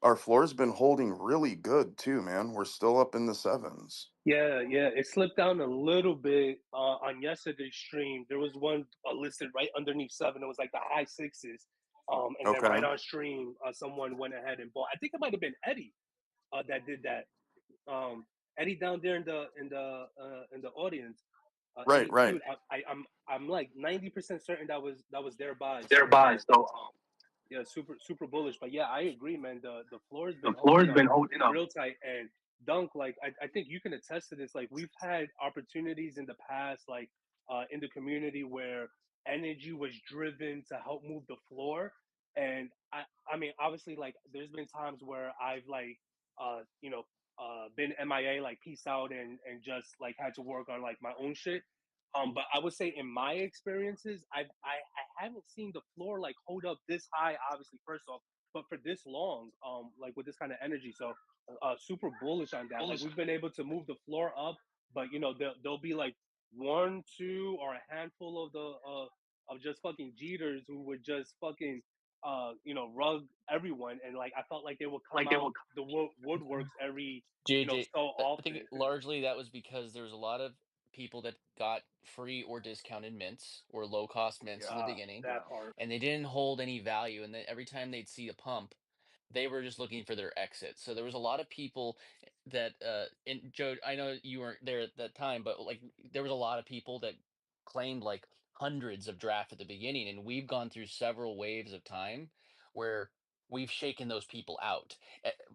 our floor's been holding really good too, man. We're still up in the sevens. Yeah, yeah, it slipped down a little bit on yesterday's stream. There was one listed right underneath seven. It was like the high sixes, and then right Okay. on stream, someone went ahead and bought. I think it might have been Eddie that did that. Um, Eddie down there in the audience. Right, Eddie, right. dude, I'm like 90% certain that was thereby. So Thereby, so yeah, super bullish. But yeah, I agree, man. The floor has the been floor holding has up been holding up. real tight. And Dunk, like I think you can attest to this. Like we've had opportunities in the past, like in the community where energy was driven to help move the floor. And I mean, obviously, like there's been times where I've like you know been MIA, like peace out and just like had to work on like my own shit. But I would say in my experiences, I haven't seen the floor like hold up this high. Obviously, first off, but for this long, like with this kind of energy. So, super bullish on that. Like we've been able to move the floor up, but you know there'll be like one, two, or a handful of the of just fucking Jeters who would just fucking you know rug everyone, and like I felt like they would come Like they out will. the woodworks every you know JJ, so I think often. largely that was because there was a lot of people that got free or discounted mints or low cost mints in Yeah. the beginning, That Yeah. part. and they didn't hold any value. And then every time they'd see a pump, they were just looking for their exit. So there was a lot of people that, and Joe, I know you weren't there at that time, but like there was a lot of people that claimed like hundreds of draft at the beginning, and we've gone through several waves of time where we've shaken those people out,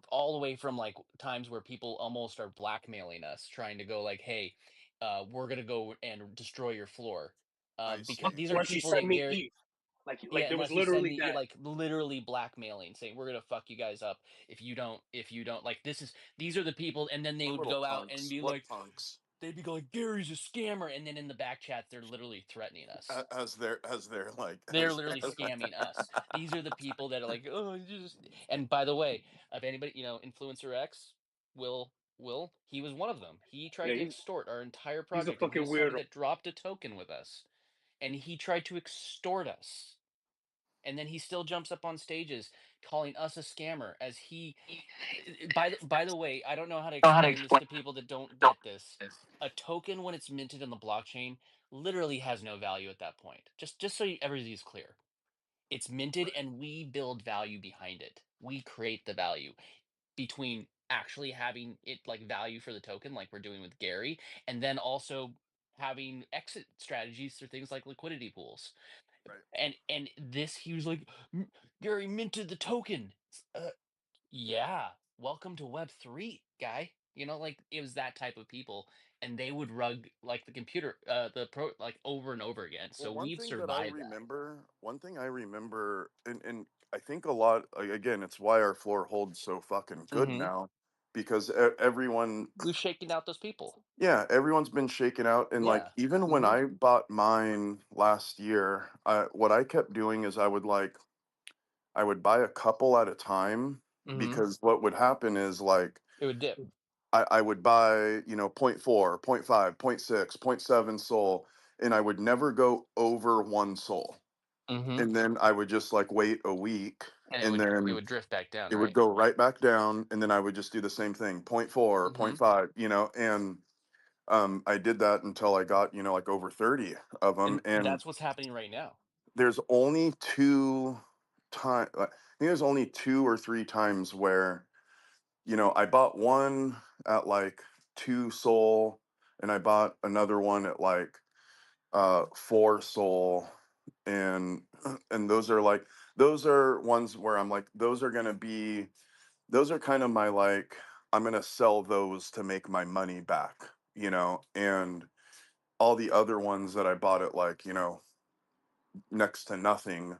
all the way from like times where people almost are blackmailing us, trying to go like, "Hey, we're gonna go and destroy your floor," I because see. these are Once you people send that me Gary, ETH, like yeah, there was unless you send literally me, yeah, that. like literally blackmailing, saying we're gonna fuck you guys up if you don't like this is these are the people, and then they What would little go out and punks? be What like, punks? they'd be like, Gary's a scammer, and then in the back chat they're literally threatening us. As they're like They're literally scamming us. These are the people that are like, oh, just. And by the way, if anybody, Influencer X, Will, he was one of them. He tried Yeah, to extort our entire he's a project, and fucking he's somebody weirdo. that dropped a token with us, and he tried to extort us. And then he still jumps up on stages calling us a scammer as he by the way, I don't know how to Know how to explain this explain to people that don't don't get this. this. A token when it's minted on the blockchain literally has no value at that point. Just so everybody's clear. It's minted Right. and we build value behind it. We create the value between actually having it like value for the token like we're doing with Gary, and then also having exit strategies through things like liquidity pools. Right. And this he was like, Gary minted the token." Yeah, welcome to Web3, guy. Like it was that type of people, and they would rug like the computer, the pro, like over and over again. Well, So we've survived that. one thing I remember, and I think a lot, again, it's why our floor holds so fucking good Hmm. now, because everyone, We've shaken out those people. yeah, everyone's been shaken out. And like, Yeah. even when Hmm. I bought mine last year, what I kept doing is I would buy a couple at a time, Hmm. because what would happen is like, It would dip. I would buy, point 0.4, point 0.5, point 0.6, point 0.7 soul, and I would never go over one soul. Hmm. And then I would just like wait a week, And and it then would drift back down, it would right? go right back down, and then I would just do the same thing, point 0.4, Hmm. point 0.5, and I did that until I got, like over 30 of them. And And that's what's happening right now. there's only two time I think there's only two or three times where, I bought one at like 2 soul, and I bought another one at like 4 soul, and those are ones where I'm like, those are kind of my like, I'm gonna sell those to make my money back, and all the other ones that I bought at like, next to nothing,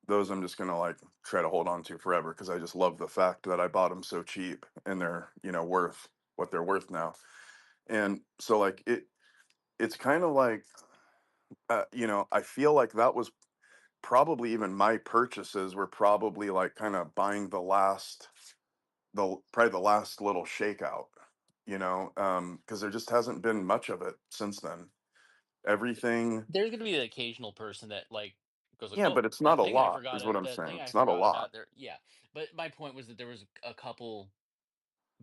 those I'm just gonna like try to hold on to forever, because I just love the fact that I bought them so cheap, and they're, worth what they're worth now. And so like it's kind of like, I feel like that was probably, even my purchases were probably like kind of buying probably the last little shakeout, because there just hasn't been much of it since then. Everything. There's gonna be the occasional person that like goes like, Yeah, "Oh, but it's not that a thing I lot forgot is what I'm that saying. thing I It's not a forgot lot. about there." Yeah, But my point was that there was a couple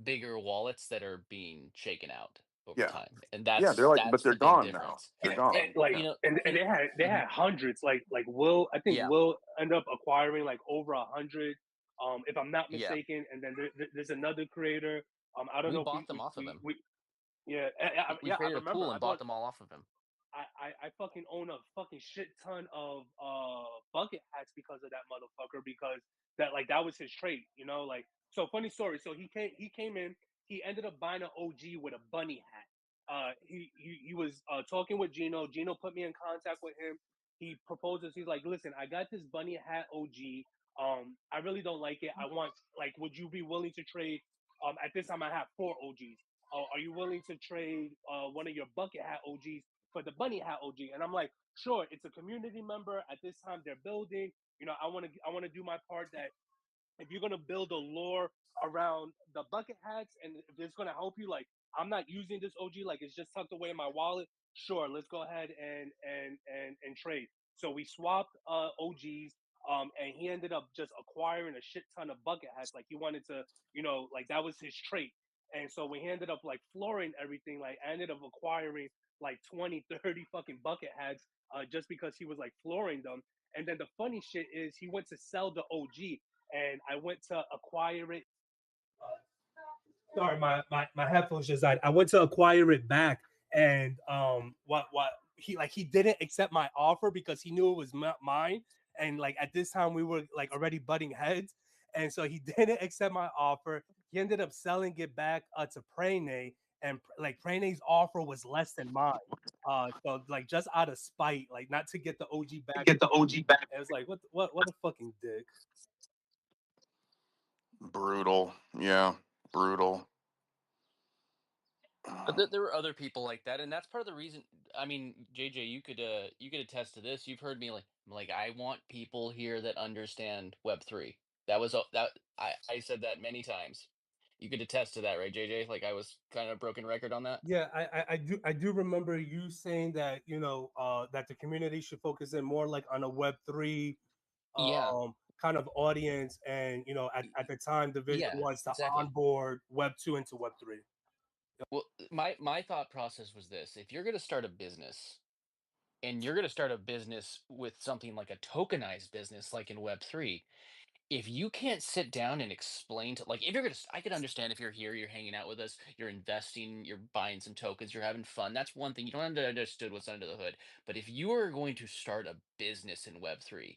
bigger wallets that are being shaken out over Yeah. time, and Yeah, they're like, but that's they're the big gone now. difference. They're And, gone. like Yeah. and And they mhm, had hundreds like Will, I think yeah, Will end up acquiring like over 100, if I'm not yeah, mistaken. And then there's another creator, I don't we know if bought them off of him. we yeah, We yeah, I created a remember. pool I and bought bought them all off of him. I fucking own a fucking shit ton of bucket hats because of that motherfucker, because that was his trait, you know. Like, so funny story. So he came in, he ended up buying an OG with a bunny hat. He was talking with Gino. Gino put me in contact with him. He proposes. He's like, listen, I got this bunny hat OG. I really don't like it. I want, like, would you be willing to trade? At this time I have four OGs. Are you willing to trade one of your bucket hat OGs for the bunny hat OG? And I'm like, sure. It's a community member. At this time, they're building. You know, I want to do my part. That if you're gonna build a lore around the bucket hats, and if it's gonna help you, like, I'm not using this OG, like it's just tucked away in my wallet. Sure, let's go ahead and trade. So we swapped OGs, and he ended up just acquiring a shit ton of bucket hats. Like, he wanted to, like, that was his trait. And so we ended up like flooring everything. Like, I ended up acquiring like 20, 30 fucking bucket hats, just because he was like flooring them. And then the funny shit is, he went to sell the OG, and I went to acquire it. Sorry, my headphones just died. I went to acquire it back, and what he didn't accept my offer because he knew it was mine, and like at this time we were like already butting heads, and so he didn't accept my offer. He ended up selling it back to Prene, and like Prene's offer was less than mine. So like just out of spite, like not to get the OG back. Get the OG back. It was like, what a fucking dick. Brutal. Yeah. Brutal. But there were other people like that, and that's part of the reason. I mean, JJ, you could attest to this. You've heard me like I want people here that understand Web3. That was that I said that many times. You could attest to that, right, JJ? Like, I was kind of broken record on that. Yeah, I do remember you saying that, that the community should focus in more like on a Web3 Yeah, kind of audience, and at the time the vision yeah, was to exactly. onboard Web2 into Web3. Well, my thought process was this: if you're going to start a business, and you're going to start a business with something like a tokenized business, like in Web3, if you can't sit down and explain to, like, if you're gonna I could understand if you're here, you're hanging out with us, you're investing, you're buying some tokens, you're having fun. That's one thing. You don't understood what's under the hood. But if you are going to start a business in Web3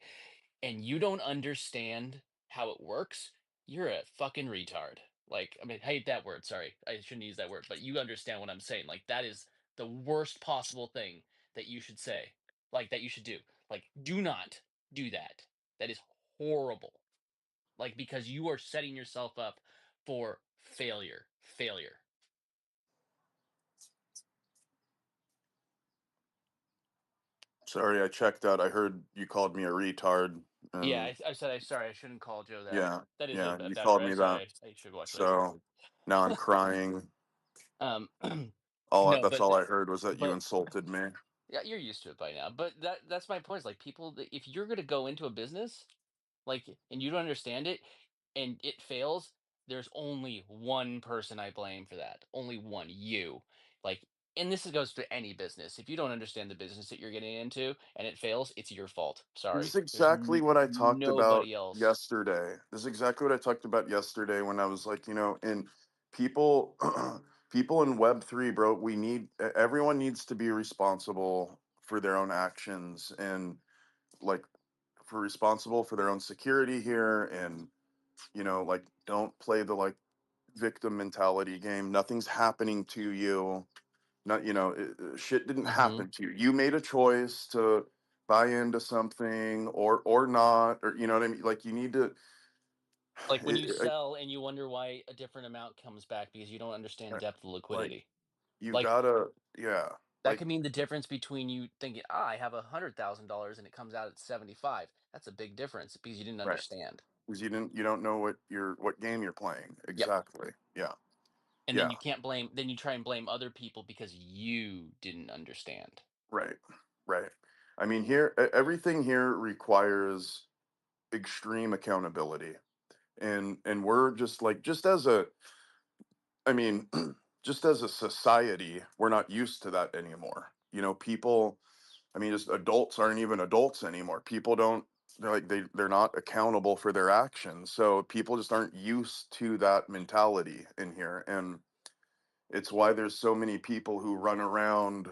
and you don't understand how it works, you're a fucking retard. Like, I mean, I hate that word. Sorry, I shouldn't use that word, but you understand what I'm saying. Like, that is the worst possible thing that you should say, like, that you should do. Like, do not do that. That is horrible. Like, because you are setting yourself up for failure. Failure. Sorry, I checked out. I heard you called me a retard. Yeah, And I said, I sorry, I shouldn't call Joe that. yeah, That is yeah, a you bad word. called I me that. sorry, I should watch later. So now I'm crying. Um, All no, that's but all I heard was that you but insulted me. yeah, you're used to it by now. But that's my point. Is like, people, if you're gonna go into a business, like, and you don't understand it, and it fails, there's only one person I blame for that. Only one, you. Like, and goes to any business. If you don't understand the business that you're getting into and it fails, it's your fault. This is Sorry. There's exactly what I talked about nobody else. yesterday. This is exactly what I talked about yesterday when I was like, in people people in Web3, bro, everyone needs to be responsible for their own actions, and like for responsible for their own security here, and like, don't play the like victim mentality game. Nothing's happening to you. Not, shit didn't Hmm. happen to you. You made a choice to buy into something or not, or you know what I mean. Like, you need to. Like, when you Like, sell and you wonder why a different amount comes back because you don't understand depth of like, liquidity. you Like, gotta, yeah, that like, could mean the difference between you thinking, I have $100,000 and it comes out at 75. That's a big difference because you didn't right, understand. because you don't know what game you're playing Yep. exactly. Yeah, And then yeah, you can't blame, then you try and blame other people because you didn't understand. right, right. I mean, everything here requires extreme accountability. and we're just like, just as a, I mean, just as a society, we're not used to that anymore. You know, people, I mean, just adults aren't even adults anymore. People don't, they're like, they're not accountable for their actions. So people just aren't used to that mentality in here. And it's why there's so many people who run around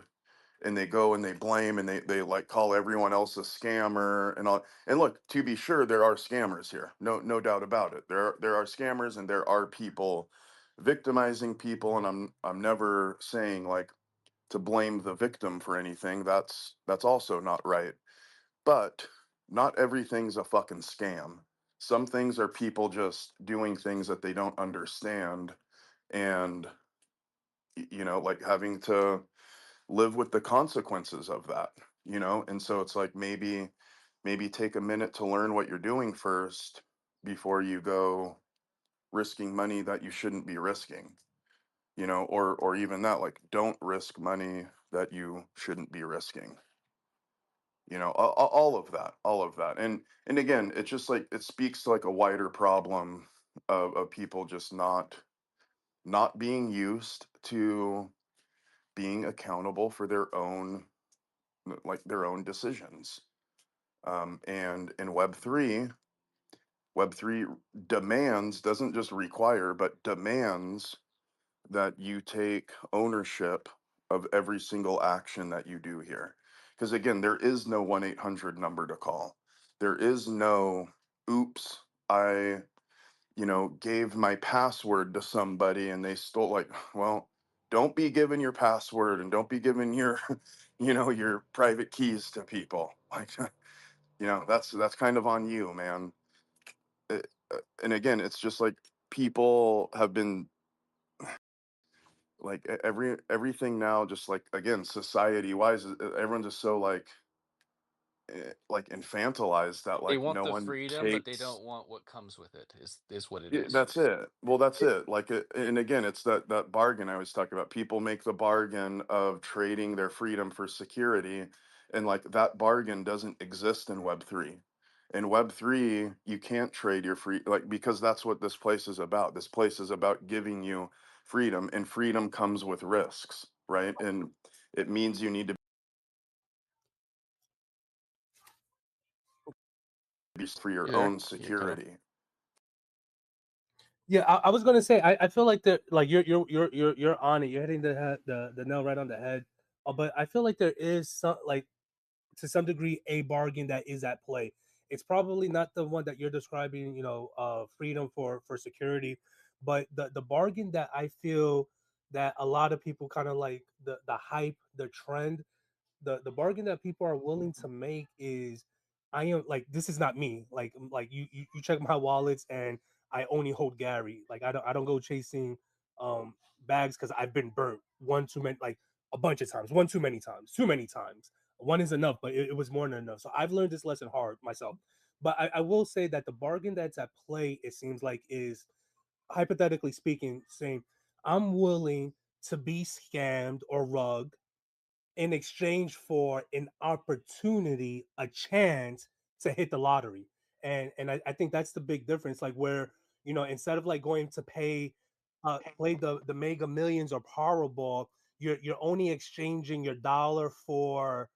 and they go and they blame and they like call everyone else a scammer and all. And look, to be sure, there are scammers here. No doubt about it. There are scammers and there are people victimizing people. And I'm never saying like to blame the victim for anything. That's also not right. But not everything's a fucking scam. Some things are people just doing things that they don't understand, and you know, like having to live with the consequences of that, you know? And so it's like, maybe take a minute to learn what you're doing first before you go risking money that you shouldn't be risking, you know, or even that, like, don't risk money that you shouldn't be risking, you know, all of that. And again, it's just like, it speaks to like a wider problem of people just not being used to being accountable for their own, like their own decisions. And in Web3 demands, doesn't just require, but demands that you take ownership of every single action that you do here. Because again, there is no 1-800 number to call. There is no, oops, I, you know, gave my password to somebody and they stole, like, well, don't be giving your password and don't be giving your, you know, your private keys to people. Like, you know, that's kind of on you, man. And again, it's just like people have been like, everything now, just like, again, society wise, everyone's just so like infantilized that They like want no the one freedom, but they takes. don't want what comes with it. Is what it Yeah, is. that's it. Well, that's it. Like, and again, it's that bargain I was talking about. People make the bargain of trading their freedom for security, and like that bargain doesn't exist in Web3. In Web3, you can't trade your free, like, because that's what this place is about. This place is about giving you freedom, and freedom comes with risks, right? And it means you need to be for your You there? own You cut off. security. Yeah, I was gonna say I feel like that like you're on it. You're hitting the nail right on the head. But I feel like there is some like to some degree a bargain that is at play. It's probably not the one that you're describing, freedom for security, but the bargain that I feel that a lot of people kind of like the hype, the trend, the bargain that people are willing to make is I am like this is not me. Like you check my wallets and I only hold Gary. Like I don't go chasing um bags because I've been burnt one too many like a bunch of times, one too many times, too many times. One is enough, but it was more than enough. So I've learned this lesson hard myself. But I will say that the bargain that's at play, it seems like, is hypothetically speaking, saying I'm willing to be scammed or rugged in exchange for an opportunity, a chance to hit the lottery. And I think that's the big difference. Like where, instead of like going to play the mega millions or Powerball, you're only exchanging your dollar for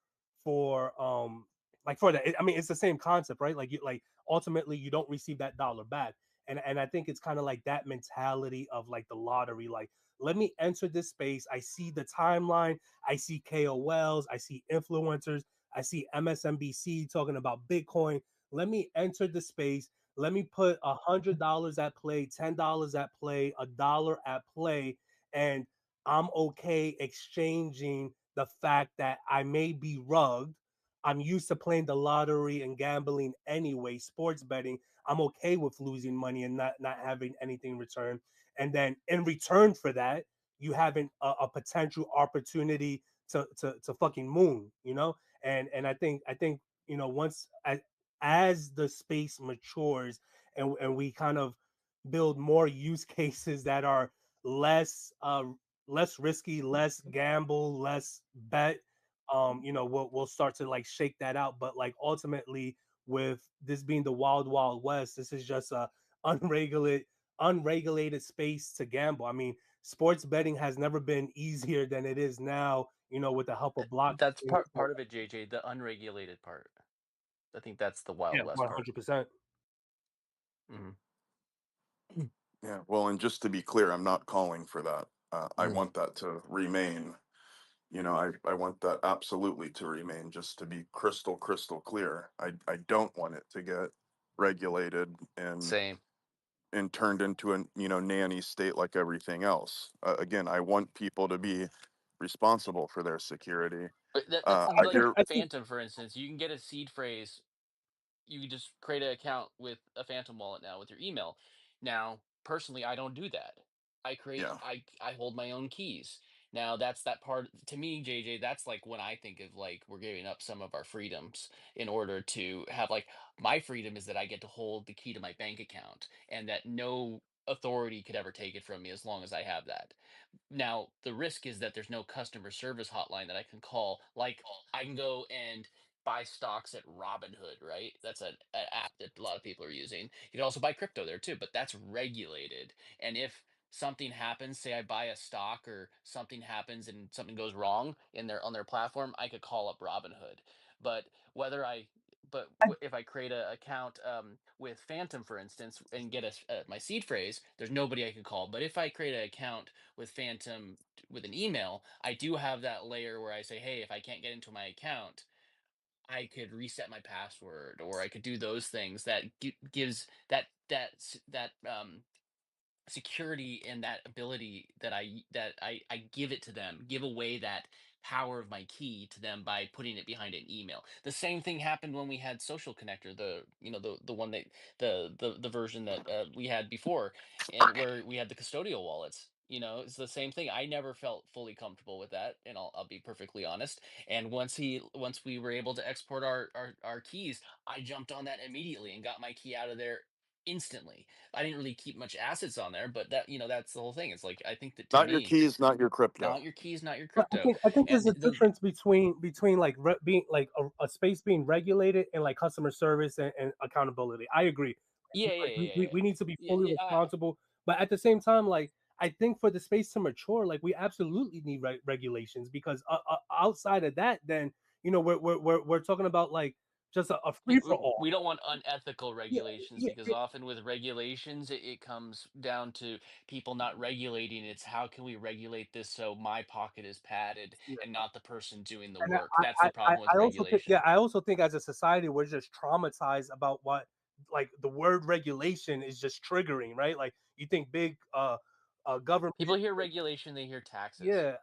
like for that. I mean, it's the same concept, right? Like you like ultimately you don't receive that dollar back. And I think it's kind of like that mentality of like the lottery. Like, let me enter this space. I see the timeline. I see KOLs, I see influencers, I see MSNBC talking about Bitcoin. Let me enter the space. Let me put $100 at play, $10 at play, $1 at play, and I'm okay exchanging the fact that I may be rugged. I'm used to playing the lottery and gambling anyway, sports betting. I'm okay with losing money and not having anything in return. And then in return for that, you having a potential opportunity to fucking moon, and I think once as the space matures and we kind of build more use cases that are less less risky, less gamble, less bet, we'll start to like shake that out. But like ultimately, with this being the wild wild west, this is just unregulated space to gamble. I mean, sports betting has never been easier than it is now. With the help of blockchain. That's part of it, JJ. The unregulated part. I think that's the Wild Yeah, West part. 100%. Yeah, well, and just to be clear, I'm not calling for that. I want that to remain. I want that absolutely to remain, just to be crystal clear. I don't want it to get regulated Same. and turned into a nanny state like everything else. Again, I want people to be responsible for their security. But I like hear, Phantom, for instance, you can get a seed phrase. You can just create an account with a Phantom wallet now with your email. Now, personally, I don't do that. yeah, I hold my own keys. Now that's that part to me, JJ. That's like when I think of like we're giving up some of our freedoms in order to have like my freedom is that I get to hold the key to my bank account and that no authority could ever take it from me as long as I have that. Now, the risk is that there's no customer service hotline that I can call. Like, I can go and buy stocks at Robinhood, right? That's an app that a lot of people are using. You can also buy crypto there too, but that's regulated. And if something happens, say I buy a stock or something happens and something goes wrong in their on their platform, I could call up Robinhood. But whether I if I create a account with Phantom, for instance, and get my seed phrase, there's nobody I can call. But if I create an account with Phantom with an email, I do have that layer where I say, hey, if I can't get into my account, I could reset my password, or I could do those things that gives that security and that ability that I give it to them, give away that power of my key to them by putting it behind an email. The same thing happened when we had Social Connector, the one that the version that we had before, and where we had the custodial wallets. It's the same thing. I never felt fully comfortable with that, and I'll be perfectly honest. And once we were able to export our keys, I jumped on that immediately and got my key out of there instantly. I didn't really keep much assets on there, but that's the whole thing. It's like I think that to not your me, keys, not your not crypto. your keys, not your But I crypto. think I think there's And a difference between like being like a space being regulated and like customer service and accountability. I agree. yeah, yeah, Like, yeah, yeah, we need to be yeah. fully Yeah, responsible, but at the same time, like I think for the space to mature, like we absolutely need regulations because outside of that, then we're talking about like just a free for all. we don't want unethical Yeah, regulations yeah, because often with regulations, it comes down to people not regulating. It's how can we regulate this so my pocket is padded yeah. and not the person doing the And work. That's the problem with I also think, yeah, regulation. I also think as a society we're just traumatized about what like the word regulation is just triggering, right? Like you think big government. People hear regulation, they hear taxes. Yeah,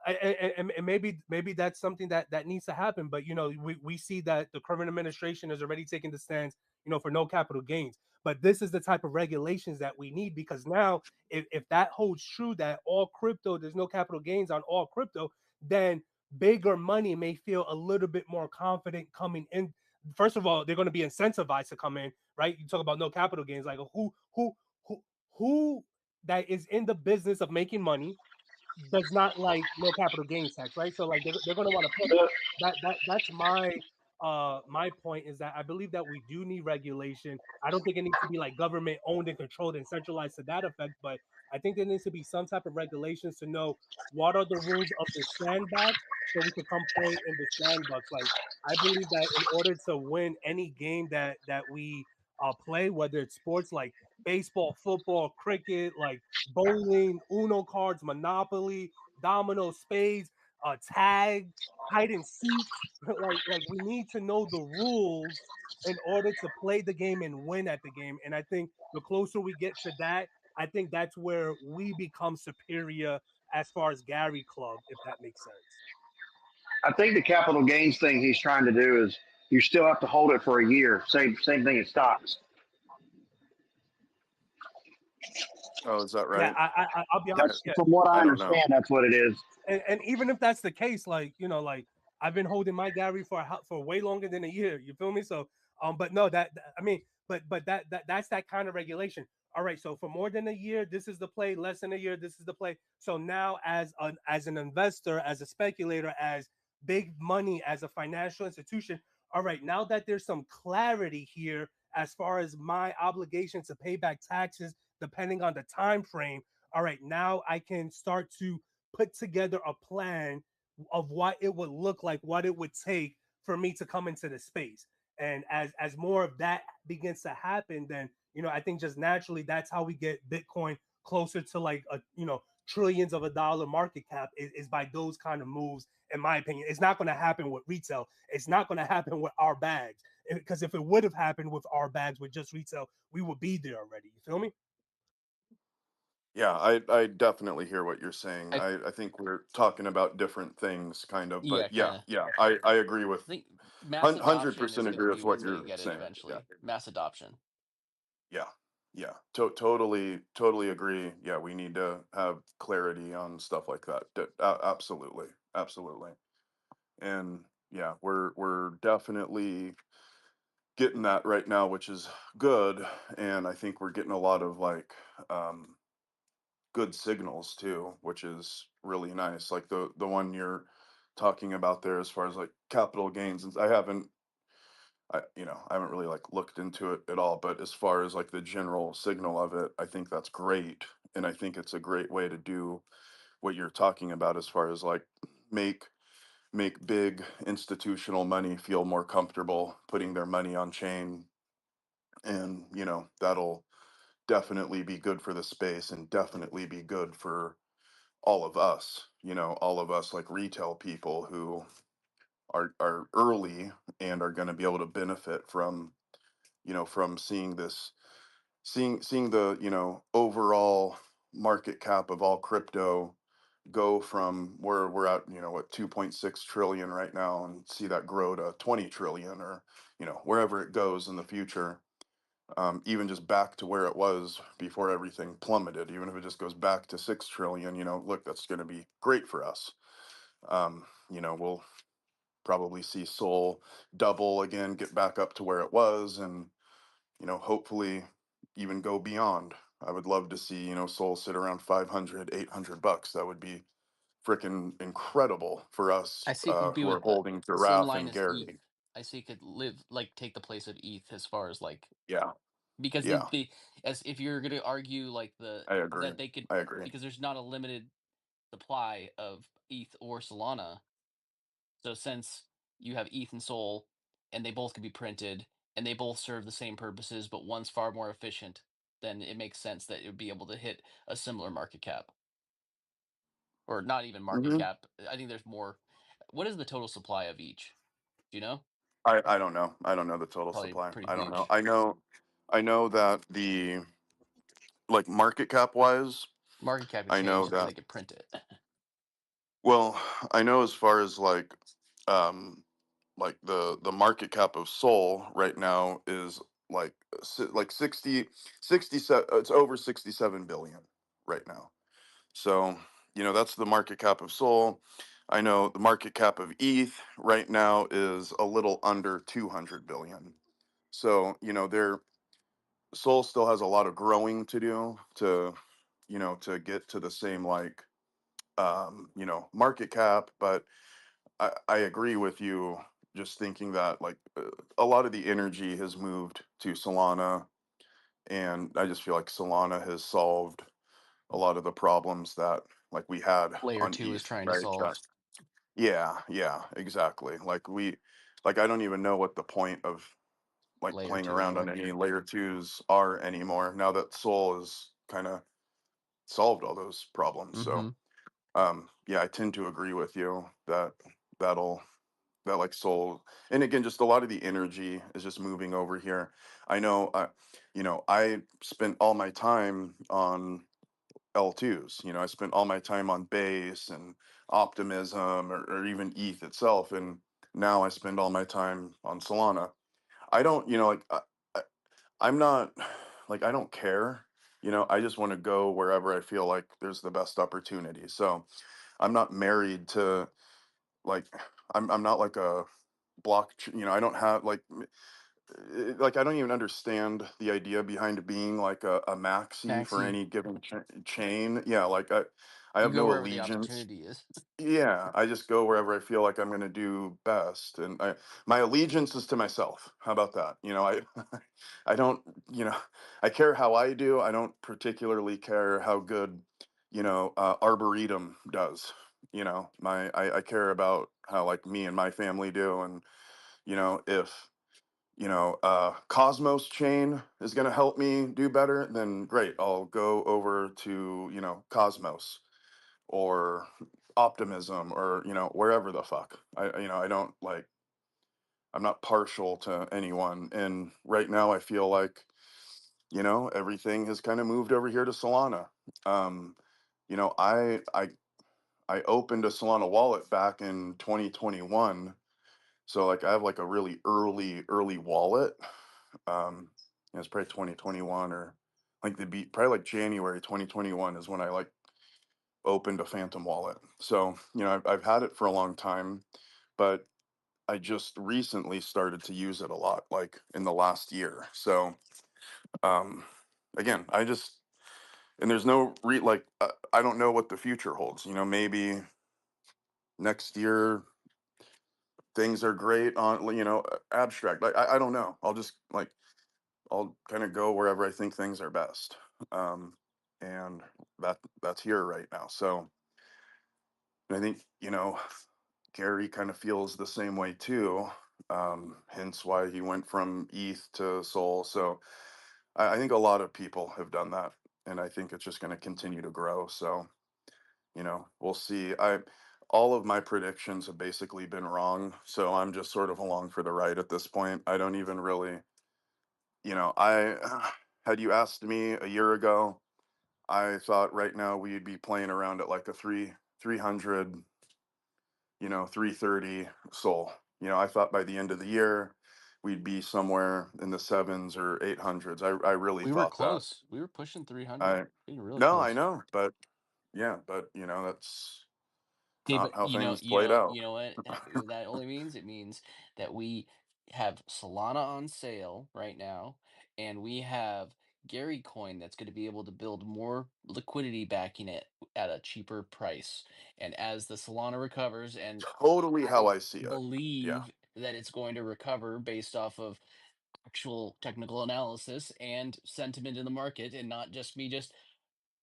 and maybe that's something that needs to happen. But we see that the current administration is already taking the stance, for no capital gains. But this is the type of regulations that we need because now, if that holds true, that all crypto, there's no capital gains on all crypto, then bigger money may feel a little bit more confident coming in. First of all, they're going to be incentivized to come in, right? You talk about no capital gains, like who that is in the business of making money does not like no capital gains tax, right? So like they're going to want to put that's my point is that I believe that we do need regulation. I don't think it needs to be like government owned and controlled and centralized to that effect, but I think there needs to be some type of regulations to know what are the rules of the sandbox so we can come play in the sandbox. Like I believe that in order to win any game that we play, whether it's sports like baseball, football, cricket, like bowling, Uno cards, Monopoly, domino, spades, tag, hide and seek. Like we need to know the rules in order to play the game and win at the game. And I think the closer we get to that, I think that's where we become superior as far as Gary Club, if that makes sense. I think the capital gains thing he's trying to do is you still have to hold it for a year. Same thing as stocks. Oh, is that Yeah, right? I'll be honest. That's Yeah, from what I I don't know. understand. That's what it is. and even if that's the case, like like I've been holding my Gary for way longer than a year. You feel me? So, but no, I mean, but that's that kind of regulation. All right, so for more than a year, this is the play. Less than a year, this is the play. So now, as an investor, as a speculator, as big money, as a financial institution, all right, now that there's some clarity here as far as my obligation to pay back taxes, depending on the time frame, all right, now I can start to put together a plan of what it would look like, what it would take for me to come into the space. And as more of that begins to happen, then I think just naturally that's how we get Bitcoin closer to like a trillions of a dollar market cap is by those kind of moves. In my opinion, it's not going to happen with retail. It's not going to happen with our bags, because if it would have happened with our bags with just retail, we would be there already. You feel me? Yeah, I definitely hear what you're saying. I I think we're talking about different things, kind of, Yeah, but yeah, kind of. yeah, I agree with I think mass adoption is 100% going to agree be with what one way to you're get it saying. Yeah, eventually. Mass adoption. yeah, yeah. Totally agree. Yeah, we need to have clarity on stuff like that. Absolutely, absolutely. And yeah, we're definitely getting that right now, which is good. And I think we're getting a lot of like good signals too, which is really nice. Like the one you're talking about there, as far as like capital gains, and I haven't really like looked into it at all, but as far as like the general signal of it, I think that's great. And I think it's a great way to do what you're talking about, as far as like make make big institutional money feel more comfortable putting their money on chain. And that'll definitely be good for the space, and definitely be good for all of us like retail people who are early and are going to be able to benefit from from seeing the overall market cap of all crypto go from where we're at, what, 2.6 trillion right now, and see that grow to 20 trillion, or wherever it goes in the future. Even just back to where it was before everything plummeted, even if it just goes back to 6 trillion, look, that's going to be great for us. We'll probably see Sol double again, get back up to where it was, and hopefully even go beyond. I would love to see Sol sit around 500, $800. That would be freaking incredible for I us see it could be who are with the holding same Giraffe line and as ETH. Gary. I see it could live like take the place of ETH as far as like Yeah, because yeah, the as if you're going to argue like I agree. that they could, I agree. because there's not a limited supply of ETH or Solana. So since you have ETH and Sol and they both could be printed and they both serve the same purposes, but one's far more efficient, then it makes sense that it would be able to hit a similar market cap. Or not even market hmm cap. I think there's more. What is the total supply of each? Do you know? I don't know. I don't know the total Probably supply. pretty I don't know. huge. I know that the like market cap wise, Market cap could I know change until that. they could print it. Well, I know as far as um the market cap of Sol right now is like 67, it's over 67 billion right now. So, that's the market cap of Sol. I know the market cap of ETH right now is a little under 200 billion. So, Sol still has a lot of growing to do to get to the same like market cap. But I agree with you, just thinking that like a lot of the energy has moved to Solana, and I just feel like Solana has solved a lot of the problems that like we had Layer on two is ETH, trying to right? solve. Yeah, yeah, exactly. Like I don't even know what the point of like Layer playing two. around on any layer twos are anymore, now that Sol has kind of solved all those problems. Mm-hmm. So yeah, I tend to agree with you that that'll that like Sol, and again, just a lot of the energy is just moving over here. I know I spent all my time on L2s. I spent all my time on base and optimism, or even ETH itself, and now I spend all my time on Solana. I don't, like I, I'm not like, I don't care. I just want to go wherever I feel like there's the best opportunity. So I'm not married to like I'm not like a I don't have like I don't even understand the idea behind being like a maxi for Maxi. any given chain. Yeah, like I You have go no wherever the allegiance. opportunity is. Yeah, I just go wherever I feel like I'm going to do best, and my allegiance is to myself. How about that? I I don't, I care how I do. I don't particularly care how good, Arboretum does. I care about how like me and my family do, and if Cosmos chain is going to help me do better, then great. I'll go over to Cosmos or Optimism or wherever the fuck. I don't like. I'm not partial to anyone, and right now I feel like everything has kind of moved over here to Solana. Um, I opened a Solana wallet back in 2021, so like I have like a really early wallet. It's probably 2021 or like probably like January 2021 is when I like opened a Phantom wallet. So I've had it for a long time, but I just recently started to use it a lot, like in the last year. So um, again, I just and there's no I don't know what the future holds. Maybe next year things are great on abstract. Like I don't know. I'll kind of go wherever I think things are best. And that's here right now. So I think Gary kind of feels the same way too. Hence why he went from ETH to Sol. So I think a lot of people have done that, and I think it's just going to continue to grow. So we'll see. I All of my predictions have basically been wrong, so I'm just sort of along for the ride at this point. I don't even really, I had you asked me a year ago, I thought right now we'd be playing around at like a 300, 330 Sol. I thought by the end of the year we'd be somewhere in the sevens or 800s. I really We were thought that. close. We were pushing 300. I We were really No, I close. know, but yeah, but that's Okay, not but how things played out. you know what that only means? It means that we have Solana on sale right now, and we have Gary Coin that's going to be able to build more liquidity backing it at a cheaper price. And as the Solana recovers, and Totally how I I see it. Yeah. believe that it's going to recover based off of actual technical analysis and sentiment in the market, and not just me just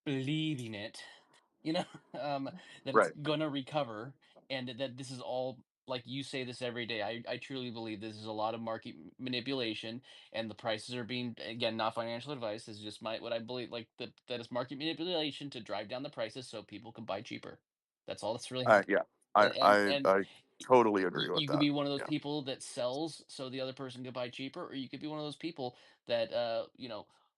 believing it, you know, um, that it's Right. gonna recover, and that this is all, like you say this every day. I truly believe this is a lot of market manipulation, and the prices are being, again, not financial advice. This is just what I believe, like that is market manipulation to drive down the prices so people can buy cheaper. That's all that's really happening. Yeah. And I totally agree with you could that. be one of those Yeah. people that sells so the other person can buy cheaper, or you could be one of those people that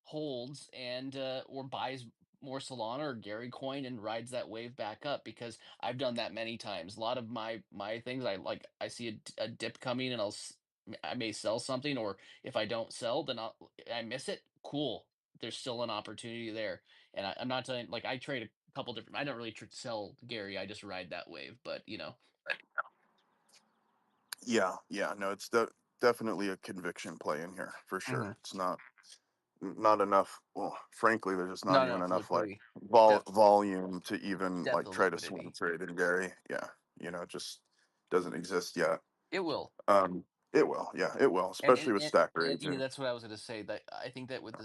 holds and or buys more Solana or Gary coin and rides that wave back up, because I've done that many times. A lot of my things, I see a dip coming, and I may sell something, or if I don't sell, then I miss it. Cool. There's still an opportunity there. And I'm not telling, like, I trade a couple different, I don't really sell Gary. I just ride that wave, but Yeah. Yeah. No, it's definitely a conviction play in here for sure. Mhm. It's not enough. Well, frankly, there's just not Not even enough enough like liquidity. Depth volume to even depth like of try to swing liquidity. trade in Gary. Yeah. It just doesn't exist yet. It will. Um, it will. Yeah, it will, And especially with stack raging. that's what I was going to say. That I think that with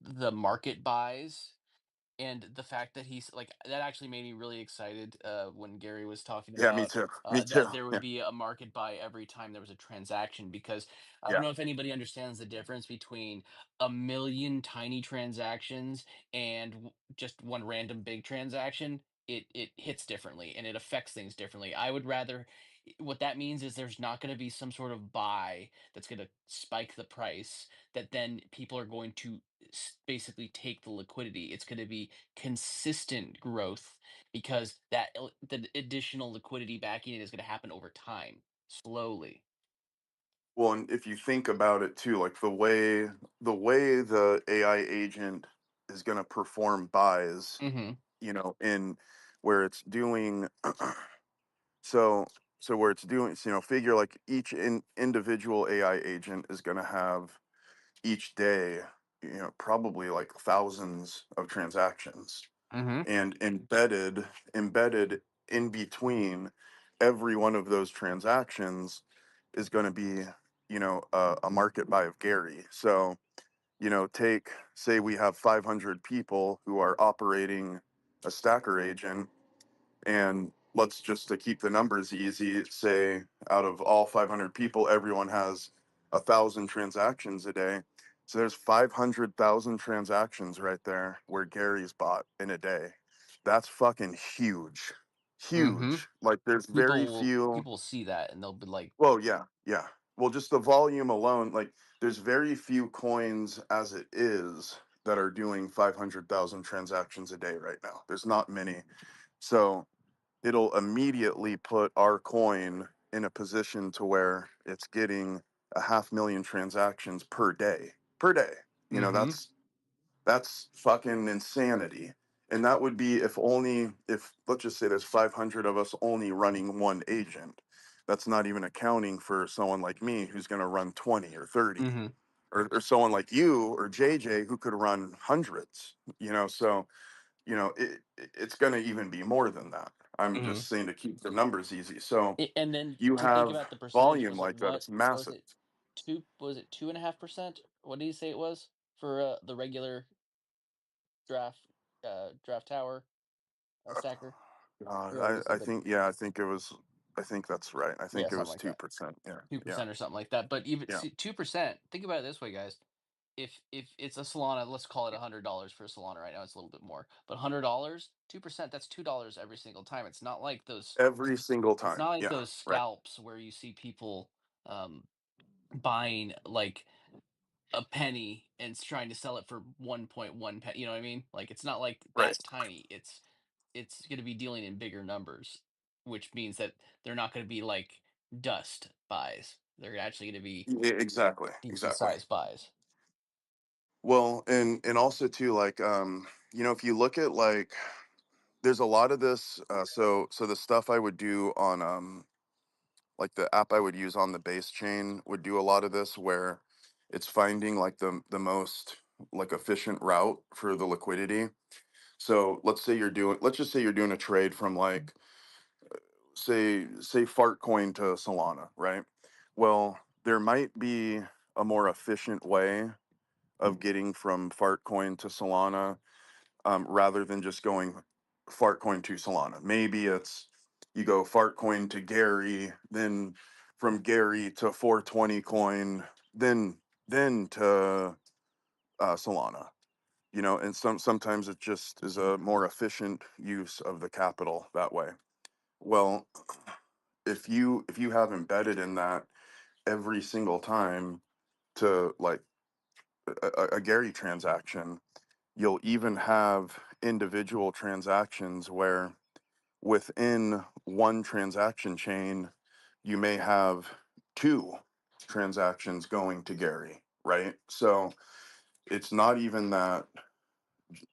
the market buys, and the fact that he's like, that actually made me really excited when Gary was talking Yeah, me about too. Me too. that there would Yeah. be a market buy every time there was a transaction, because I don't Yeah. know if anybody understands the difference between a million tiny transactions and just one random big transaction. It hits differently, and it affects things differently. I would rather, what that means is there's not going to be some sort of buy that's going to spike the price, that then people are going to basically take the liquidity. It's going to be consistent growth, because the additional liquidity backing it is going to happen over time, slowly. Well, and if you think about it too, like the way the AI agent is going to perform buys, Hmm. in where it's doing so where it's doing, figure like each individual AI agent is going to have each day, probably like thousands of transactions. Mm-hmm. and embedded in between every one of those transactions is going to be, a market buy of Gary. So, take, say we have 500 people who are operating a stacker agent, and let's just, to keep the numbers easy, say out of all 500 people, everyone has 1,000 transactions a day. So there's 500,000 transactions right there where Gary's bought in a day. That's fucking huge. Mm-hmm. Huge. Like there's very few. People will see that and they'll be like, Well, yeah, yeah. Well, just the volume alone, like there's very few coins as it is that are doing 500,000 transactions a day right now. There's not many. So it'll immediately put our coin in a position to where it's getting 500,000 transactions per day. Per day. You know, mm-hmm. that's fucking insanity. And that would be if let's just say there's 500 of us only running one agent. That's not even accounting for someone like me who's going to run 20 or 30, Mm-hmm. or someone like you or JJ who could run hundreds, so it's going to even be more than that. I'm Mm-hmm. just saying to keep the numbers easy. So And then you to think have about the percentage, volume was it like that, what it's was massive. it 2.5%? What did he say it was for the regular draft tower stacker? Or what did he say? I But think, yeah, I think that's right. I yeah, think it something was like that. 2%. Yeah. two Yeah. percent or something like that. But even Yeah. 2%, think about it this way, guys. If it's a Solana, let's call it $100 for a Solana right now. It's a little bit more, but $100, 2%, that's $2 every single time. Every single It's time. not like Yeah. those Right. scalps where you see people um, buying like a penny and trying to sell it for 1.1 penny. You know what I mean? Like it's not like Right. that tiny. It's going to be dealing in bigger numbers, which means that they're not going to be like dust buys. They're actually going to be Exactly. decent Exactly. sized buys. Well, and also too, like, if you look at, like, there's a lot of this, so the stuff I would do on, like the app I would use on the base chain would do a lot of this, where it's finding like the most like efficient route for the liquidity. So let's just say you're doing a trade from, like, say fart coin to Solana, right? Well, there might be a more efficient way of getting from fart coin to Solana, rather than just going fart coin to Solana. Maybe it's you go fart coin to Gary, then from Gary to 420 coin, then to Solana. And sometimes it just is a more efficient use of the capital that way. Well, if you have embedded in that every single time to, like, a Gary transaction, you'll even have individual transactions where within one transaction chain, you may have two transactions going to Gary, right? So it's not even that,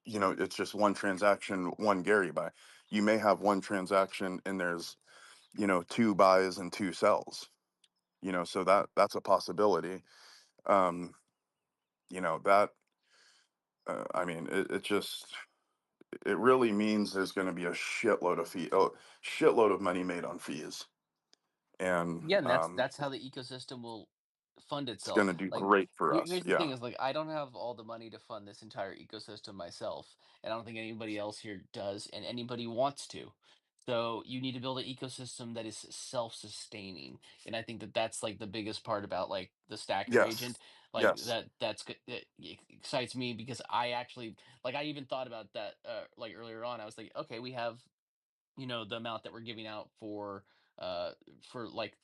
it's just one transaction, one Gary buy. You may have one transaction and there's, two buys and two sells, so that's a possibility. Um, that, I mean, it just, it really means there's going to be a shitload of money made on fees, and Yeah, and that's how the ecosystem will fund it's going itself. to do Like great for us. here's the Yeah. thing is like I don't have all the money to fund this entire ecosystem myself, and I don't think anybody else here does, and anybody wants to. So you need to build an ecosystem that is self-sustaining, and I think that that's like the biggest part about like the stacker Yes. agent, like Yes. that excites me because I actually like I even thought about that like earlier on. I was like, okay, we have the amount that we're giving out uh for like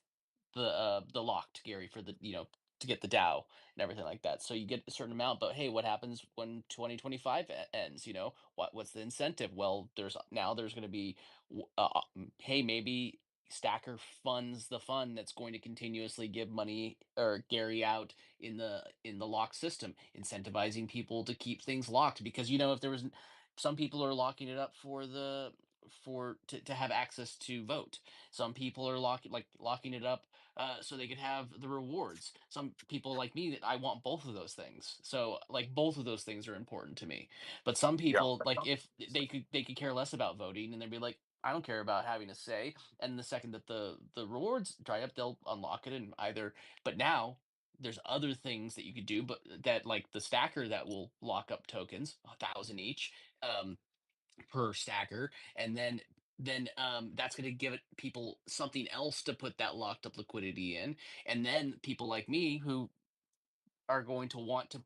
the locked Gary for the to get the Dow and everything like that. So you get a certain amount, but hey, what happens when 2025 ends? What's the incentive? Well, there's going to be hey, maybe Stacker funds the fund that's going to continuously give money or Gary out in the lock system, incentivizing people to keep things locked because if there was some people are locking it up for to have access to vote. Some people are locking it up so they could have the rewards. Some people like me, that I want both of those things. So like both of those things are important to me. But some Yeah. people, like, if they could care less about voting, and they'd be like, I don't care about having a say. And the second that the rewards dry up, they'll unlock it and either. But now there's other things that you could do, but that, like the stacker that will lock up tokens, 1,000 each. Per stacker, and then that's going to give it people something else to put that locked up liquidity in, and then people like me who are going to want to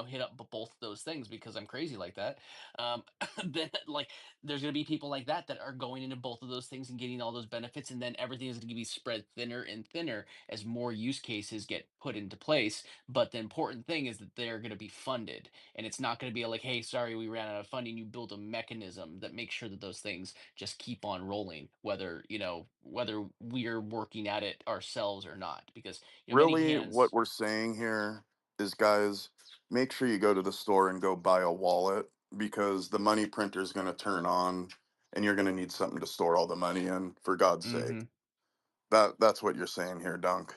hit up both those things because I'm crazy like that. um then, like, there's going to be people like that are going into both of those things and getting all those benefits, and then everything is going to be spread thinner and thinner as more use cases get put into place. But the important thing is that they're going to be funded, and it's not going to be like, hey, sorry, we ran out of funding. You build a mechanism that makes sure that those things just keep on rolling, whether we're working at it ourselves or not, because many Really, what hands. we're saying here is, guys, make sure you go to the store and go buy a wallet, because the money printer is going to turn on and you're going to need something to store all the money in, for God's sake. Mhm. That's what you're saying here, Dunk.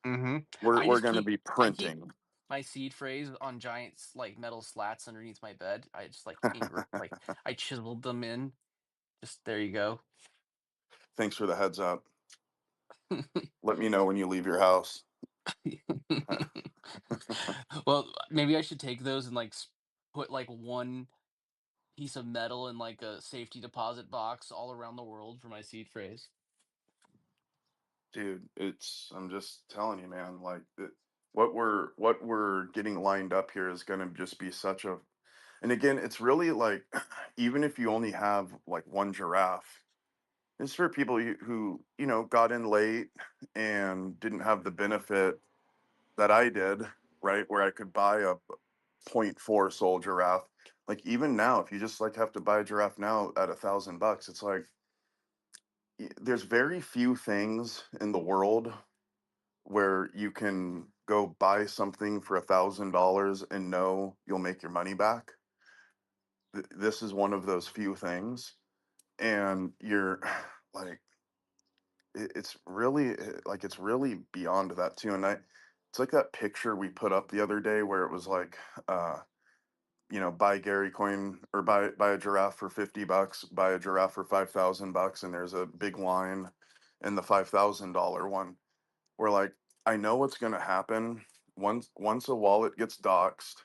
Mhm. We're I we're just going to keep be I keep printing. my seed phrase on giant like metal slats underneath my bed. I just like I chiseled them in. Just there you go. Thanks for the heads up. Let me know when you leave your house. Well, maybe I should take those and like put like one piece of metal in like a safety deposit box all around the world for my seed phrase. Dude, I'm just telling you, man, like what we're getting lined up here is going to just be such a, and again, it's really like, even if you only have like one giraffe, it's for people who, got in late and didn't have the benefit that I did, right? Where I could buy a point four soul giraffe. Like, even now, if you just like have to buy a giraffe now at $1,000, it's like, there's very few things in the world where you can go buy something for $1,000 and know you'll make your money back. This is one of those few things, and you're like, it's really, it's really beyond that too. And it's like that picture we put up the other day where it was like, uh, buy Gary coin, or buy a giraffe for $50, buy a giraffe for $5,000, and there's a big line in the $5,000 one. Where, like, I know what's going to happen once a wallet gets doxed.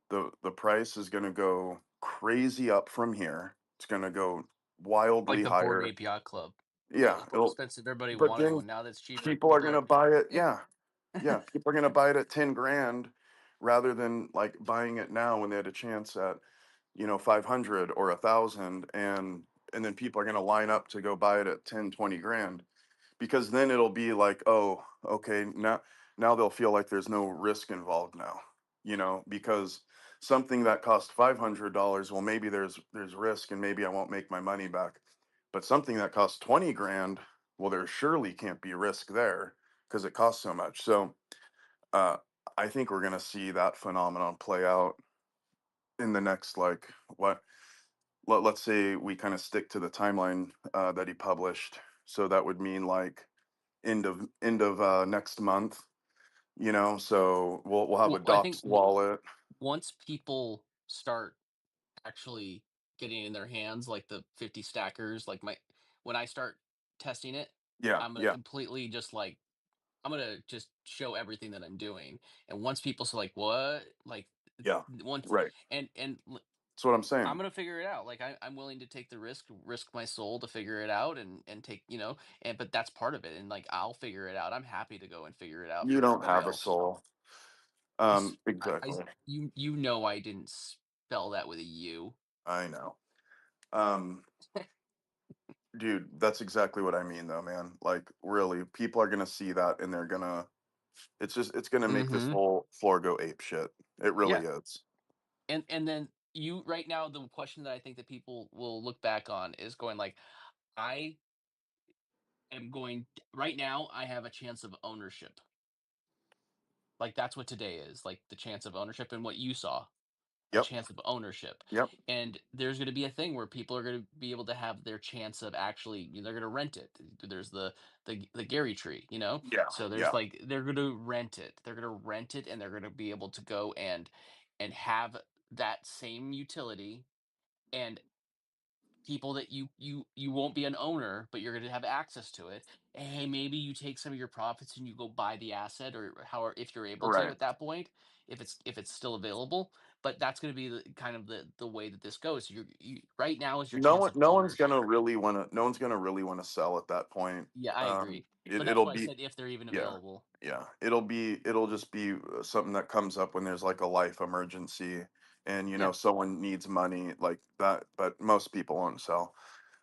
The price is going to go crazy up from here. It's going to go Like wildly the Board higher. Ape Yacht Club. It Yeah, was more it'll. expensive. Everybody But wanted then one. Now that's cheaper. people are People are going to like, buy it. eh. Yeah, people are going to buy it at 10 grand, rather than like buying it now when they had a chance at 500 or 1,000, and then people are going to line up to go buy it at 10, 20 grand, because then it'll be like, oh, okay, now they'll feel like there's no risk involved now, because something that cost $500, well, maybe there's risk and maybe I won't make my money back. But something that costs 20 grand, well, there surely can't be risk there because it costs so much. So uh, I think we're gonna see that phenomenon play out in the next, like, what, let's say we kind of stick to the timeline that he published. So that would mean like end of next month, so we'll have a Well, I think docs wallet. once people start actually getting in their hands like the 50 stackers, like my when I start testing it, Yeah, I'm gonna yeah, completely just like I'm gonna just show everything that I'm doing. And once people say like what, like yeah, once right. and That's what I'm I'm saying. gonna figure it out. Like I'm willing to take the risk my soul to figure it out, and take and but that's part of it. And like I'll figure it out. I'm happy to go and figure it out You for don't everybody have a else. soul. I Exactly. you know I didn't spell that with a U. I know. um Dude, that's exactly what I mean, though, man. Like, really, people are gonna see that and they're gonna, it's gonna make this Mm-hmm. whole floor go ape shit. It really Yeah. is. And then you right now the question that I think that people will look back on is going like I am going right now I have a chance of ownership. Like that's what today is, like the chance of ownership and what you saw. a Yep. chance of ownership. Yep. And there's going to be a thing where people are going to be able to have their chance of actually, they're going to rent it. There's the Gary tree, Yeah. so there's Yeah. like, they're going to rent it, and they're going to be able to go and have that same utility, and people that you won't be an owner, but you're going to have access to it. And hey, maybe you take some of your profits and you go buy the asset, or how, if you're able to Right. at that point, if it's still available. But that's going to be the kind of the way that this goes. Right now is your No chance one, of no one's gonna ownership. really want to. No one's gonna really want to sell at that point. Yeah, I agree. But that's It'll why I be, said if they're even yeah, available. yeah. It'll just be something that comes up when there's like a life emergency, and Yeah. someone needs money like that. But most people won't sell.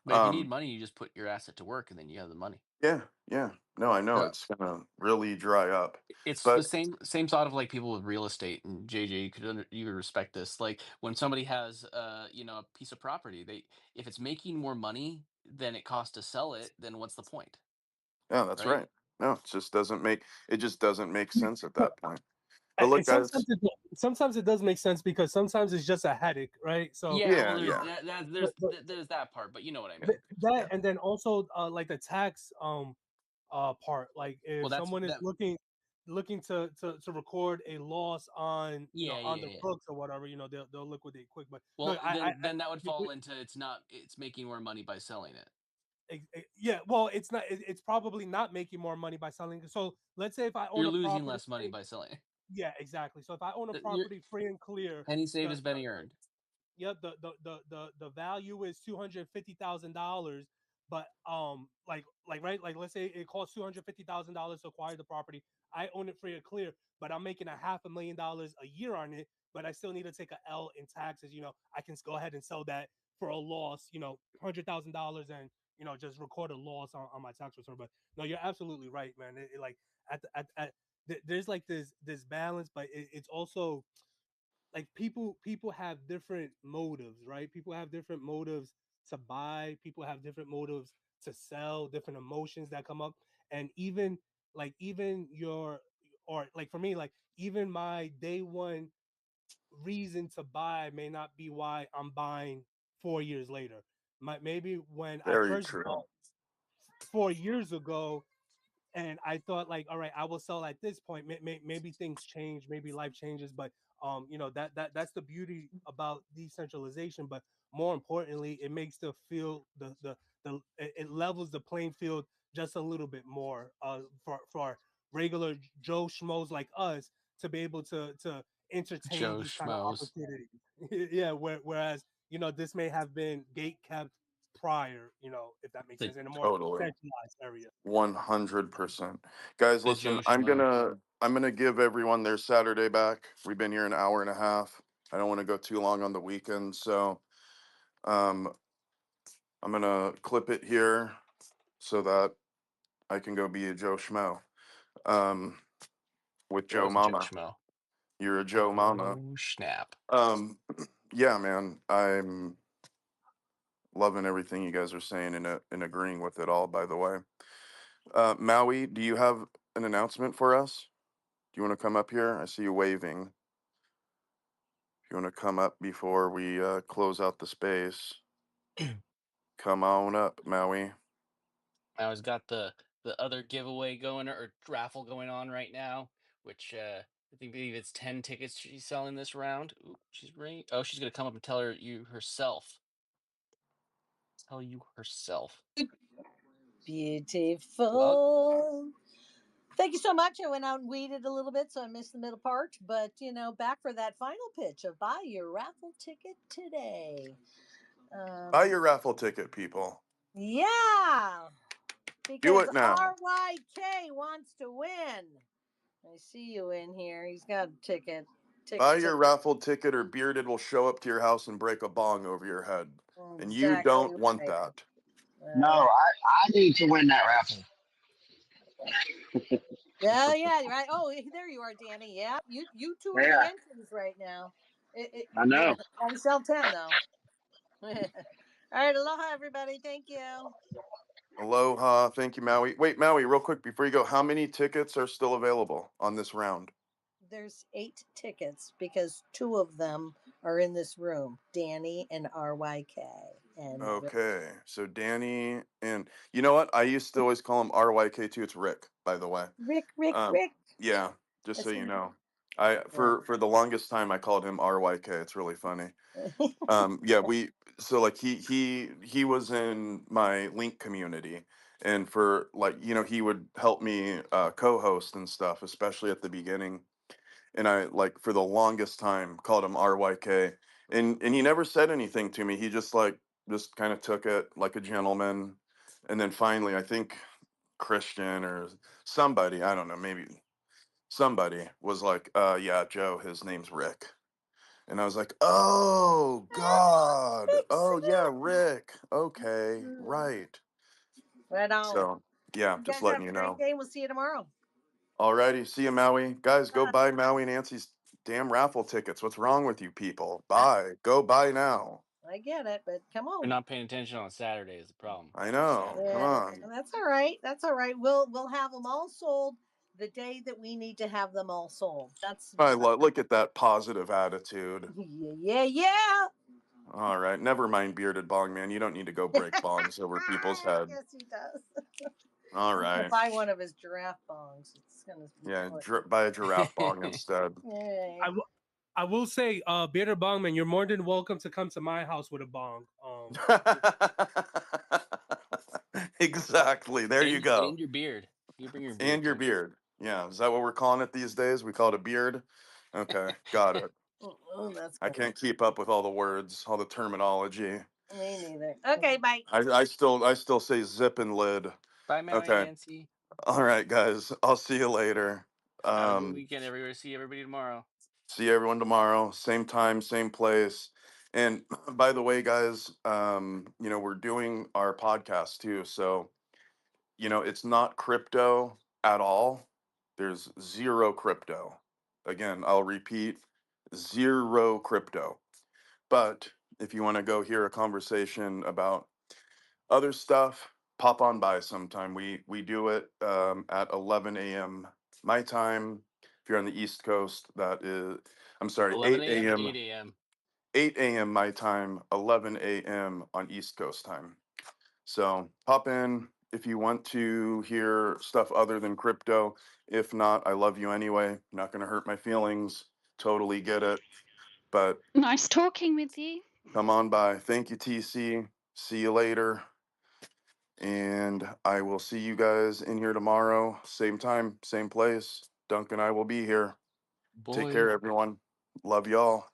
But if you need Um, money, you just put your asset to work, and then you have the money. yeah, yeah. No, I know Yeah. it's gonna really dry up, It's the but same thought of like people with real estate, and JJ, you could respect this. Like when somebody has a piece of property, they, if it's making more money than it costs to sell it, then what's the point, yeah, that's right? right. No, it just doesn't make sense at that point. But And look, guys. sometimes it does make sense because sometimes it's just a headache, right? So Yeah, well, Yeah, there's yeah, that, but, but there's that part, but you know what I yeah, mean. that, yeah. and then also like the tax part, like Well, if that's someone is that. looking to record a loss on Yeah, on yeah, the yeah. books or whatever, they'll liquidate quick. But no, Well, then that would fall into, it's making more money by selling it. yeah, well, it's not, it's probably not making more money by selling. So let's say if I own You're a losing property, less money by selling it. yeah, exactly. So if I own a You're property free and clear, penny saved the is penny earned. yep, the value is $250,000, but right, like let's say it costs $250,000 to acquire the property. I own it free and clear, but I'm making $500,000 a year on it, but I still need to take a L in taxes. I can go ahead and sell that for a loss, $100,000, and just record a loss on my tax return. But no, you're absolutely right, man. Like there's like this balance, but it's also like people have different motives, right? People have different motives to buy, people have different motives to sell, different emotions that come up. And even your, or like for me, like even my day one reason to buy may not be why I'm buying 4 years later. Maybe when I Very first true. bought 4 years ago, and I thought like, all right, I will sell at this point. Maybe things change, maybe life changes, but that's the beauty about decentralization. But more importantly, it makes it levels the playing field just a little bit more for regular Joe schmoes like us to be able to entertain Joe these kind of Schmoes. opportunities. Yeah, whereas this may have been gate kept prior, if that makes The sense, in a more Totally. centralized area. 100%. Guys, the listen, Joe Schmo. I'm gonna give everyone their Saturday back. We've been here an hour and a half. I don't want to go too long on the weekend, so um I'm gonna clip it here so that I can go be a Joe Schmo. Um with Joe Joe's a Joe Mama. Schmo. You're a Joe Mama. Oh snap! Um yeah, man. I'm loving everything you guys are saying and agreeing with it all, by the way. Maui, do you have an announcement for us? Do you want to come up here? I see you waving. If you want to come up before we close out the space, come on up, Maui. Now he's got the other giveaway going, or raffle going on right now, which believe it's 10 tickets she's selling this round. Ooh, she's right. Oh, she's gonna come up and tell you herself. Well, Beautiful. Thank you so much. I went out and weeded a little bit, so I missed the middle part. But, back for that final pitch of buy your raffle ticket today. Buy Um, your raffle ticket, people. yeah, Do because it now. RYK wants to win. I see you in here. He's got a ticket. Buy Ticket, your ticket. raffle ticket, or Bearded will show up to your house and break a bong over your head. And you Exactly don't want right. that. No, Uh, I need to win that raffle. yeah, right. Oh, there you are, Danny. Yeah, you two are the Yeah, engines right now. I know. Only sell 10 though. All right, aloha, everybody. Thank you. Aloha. Thank you, Maui. Wait, Maui, real quick before you go, how many tickets are still available on this round? There's 8 tickets because 2 of them are in this room, Danny and RYK. And Okay, so Danny and you know what? I used to always call him RYK2. It's Rick, by the way. Rick. Yeah, just so That's you him. know. I for the longest time I called him RYK. It's really funny. Yeah, we so like he was in my Link community, and for like he would help me co-host and stuff, especially at the beginning. And I like for the longest time called him RYK, and he never said anything to me. He just kind of took it like a gentleman, and then finally I think Christian or somebody, I don't know, maybe somebody was like, yeah, Joe, his name's Rick. And I was like, oh God. Makes Oh yeah, Rick. Okay, sense. right. Right on. So yeah, You just guys letting have a you great know. day. We'll see you tomorrow. Alrighty, see you, Maui. Guys, go Bye. buy Maui Nancy's damn raffle tickets. What's wrong with you people? Buy. Go buy now. I get it, but come We're on. not paying attention on Saturday is the problem. I know. Come Saturday. Yeah, on. that's all right. That's all right. We'll have them all sold the day that we need to have them all sold. That's Look at that positive attitude. yeah. All right. Never mind, bearded bong man. You don't need to go break bongs over people's head. Yes, he does. All I'm gonna right. buy one of his giraffe bongs. It's gonna be Yeah, fun. buy a giraffe bong instead. Yay. I will say, Bearded Bongman, you're more than welcome to come to my house with a bong. Exactly. There you go. And your beard. You bring your And beard your too. beard. Yeah. Is that what we're calling it these days? We call it a beard? Okay. Got it. Oh, that's I good. can't keep up with all the words, all the terminology. Me neither. Okay, bye. I still say zip and lid. Bye, Maui Okay. Nancy. All right, guys. I'll see you later. Have a good weekend, everybody. See everybody tomorrow. See everyone tomorrow. Same time, same place. And by the way, guys, we're doing our podcast too. So, it's not crypto at all. There's zero crypto. Again, I'll repeat, zero crypto. But if you want to go hear a conversation about other stuff, pop on by sometime. We do it at 11 a.m. my time. If you're on the East Coast, that is, I'm sorry, 11 8 a.m. to a.m. 8 a.m. 8 a.m. my time, 11 a.m. on East Coast time. So pop in if you want to hear stuff other than crypto. If not, I love you anyway. Not going to hurt my feelings. Totally get it. But Nice talking with you. come on by. Thank you, TC. See you later. And I will see you guys in here tomorrow. Same time, same place. Dunk and I will be here. Take care, Boy. everyone. Love y'all.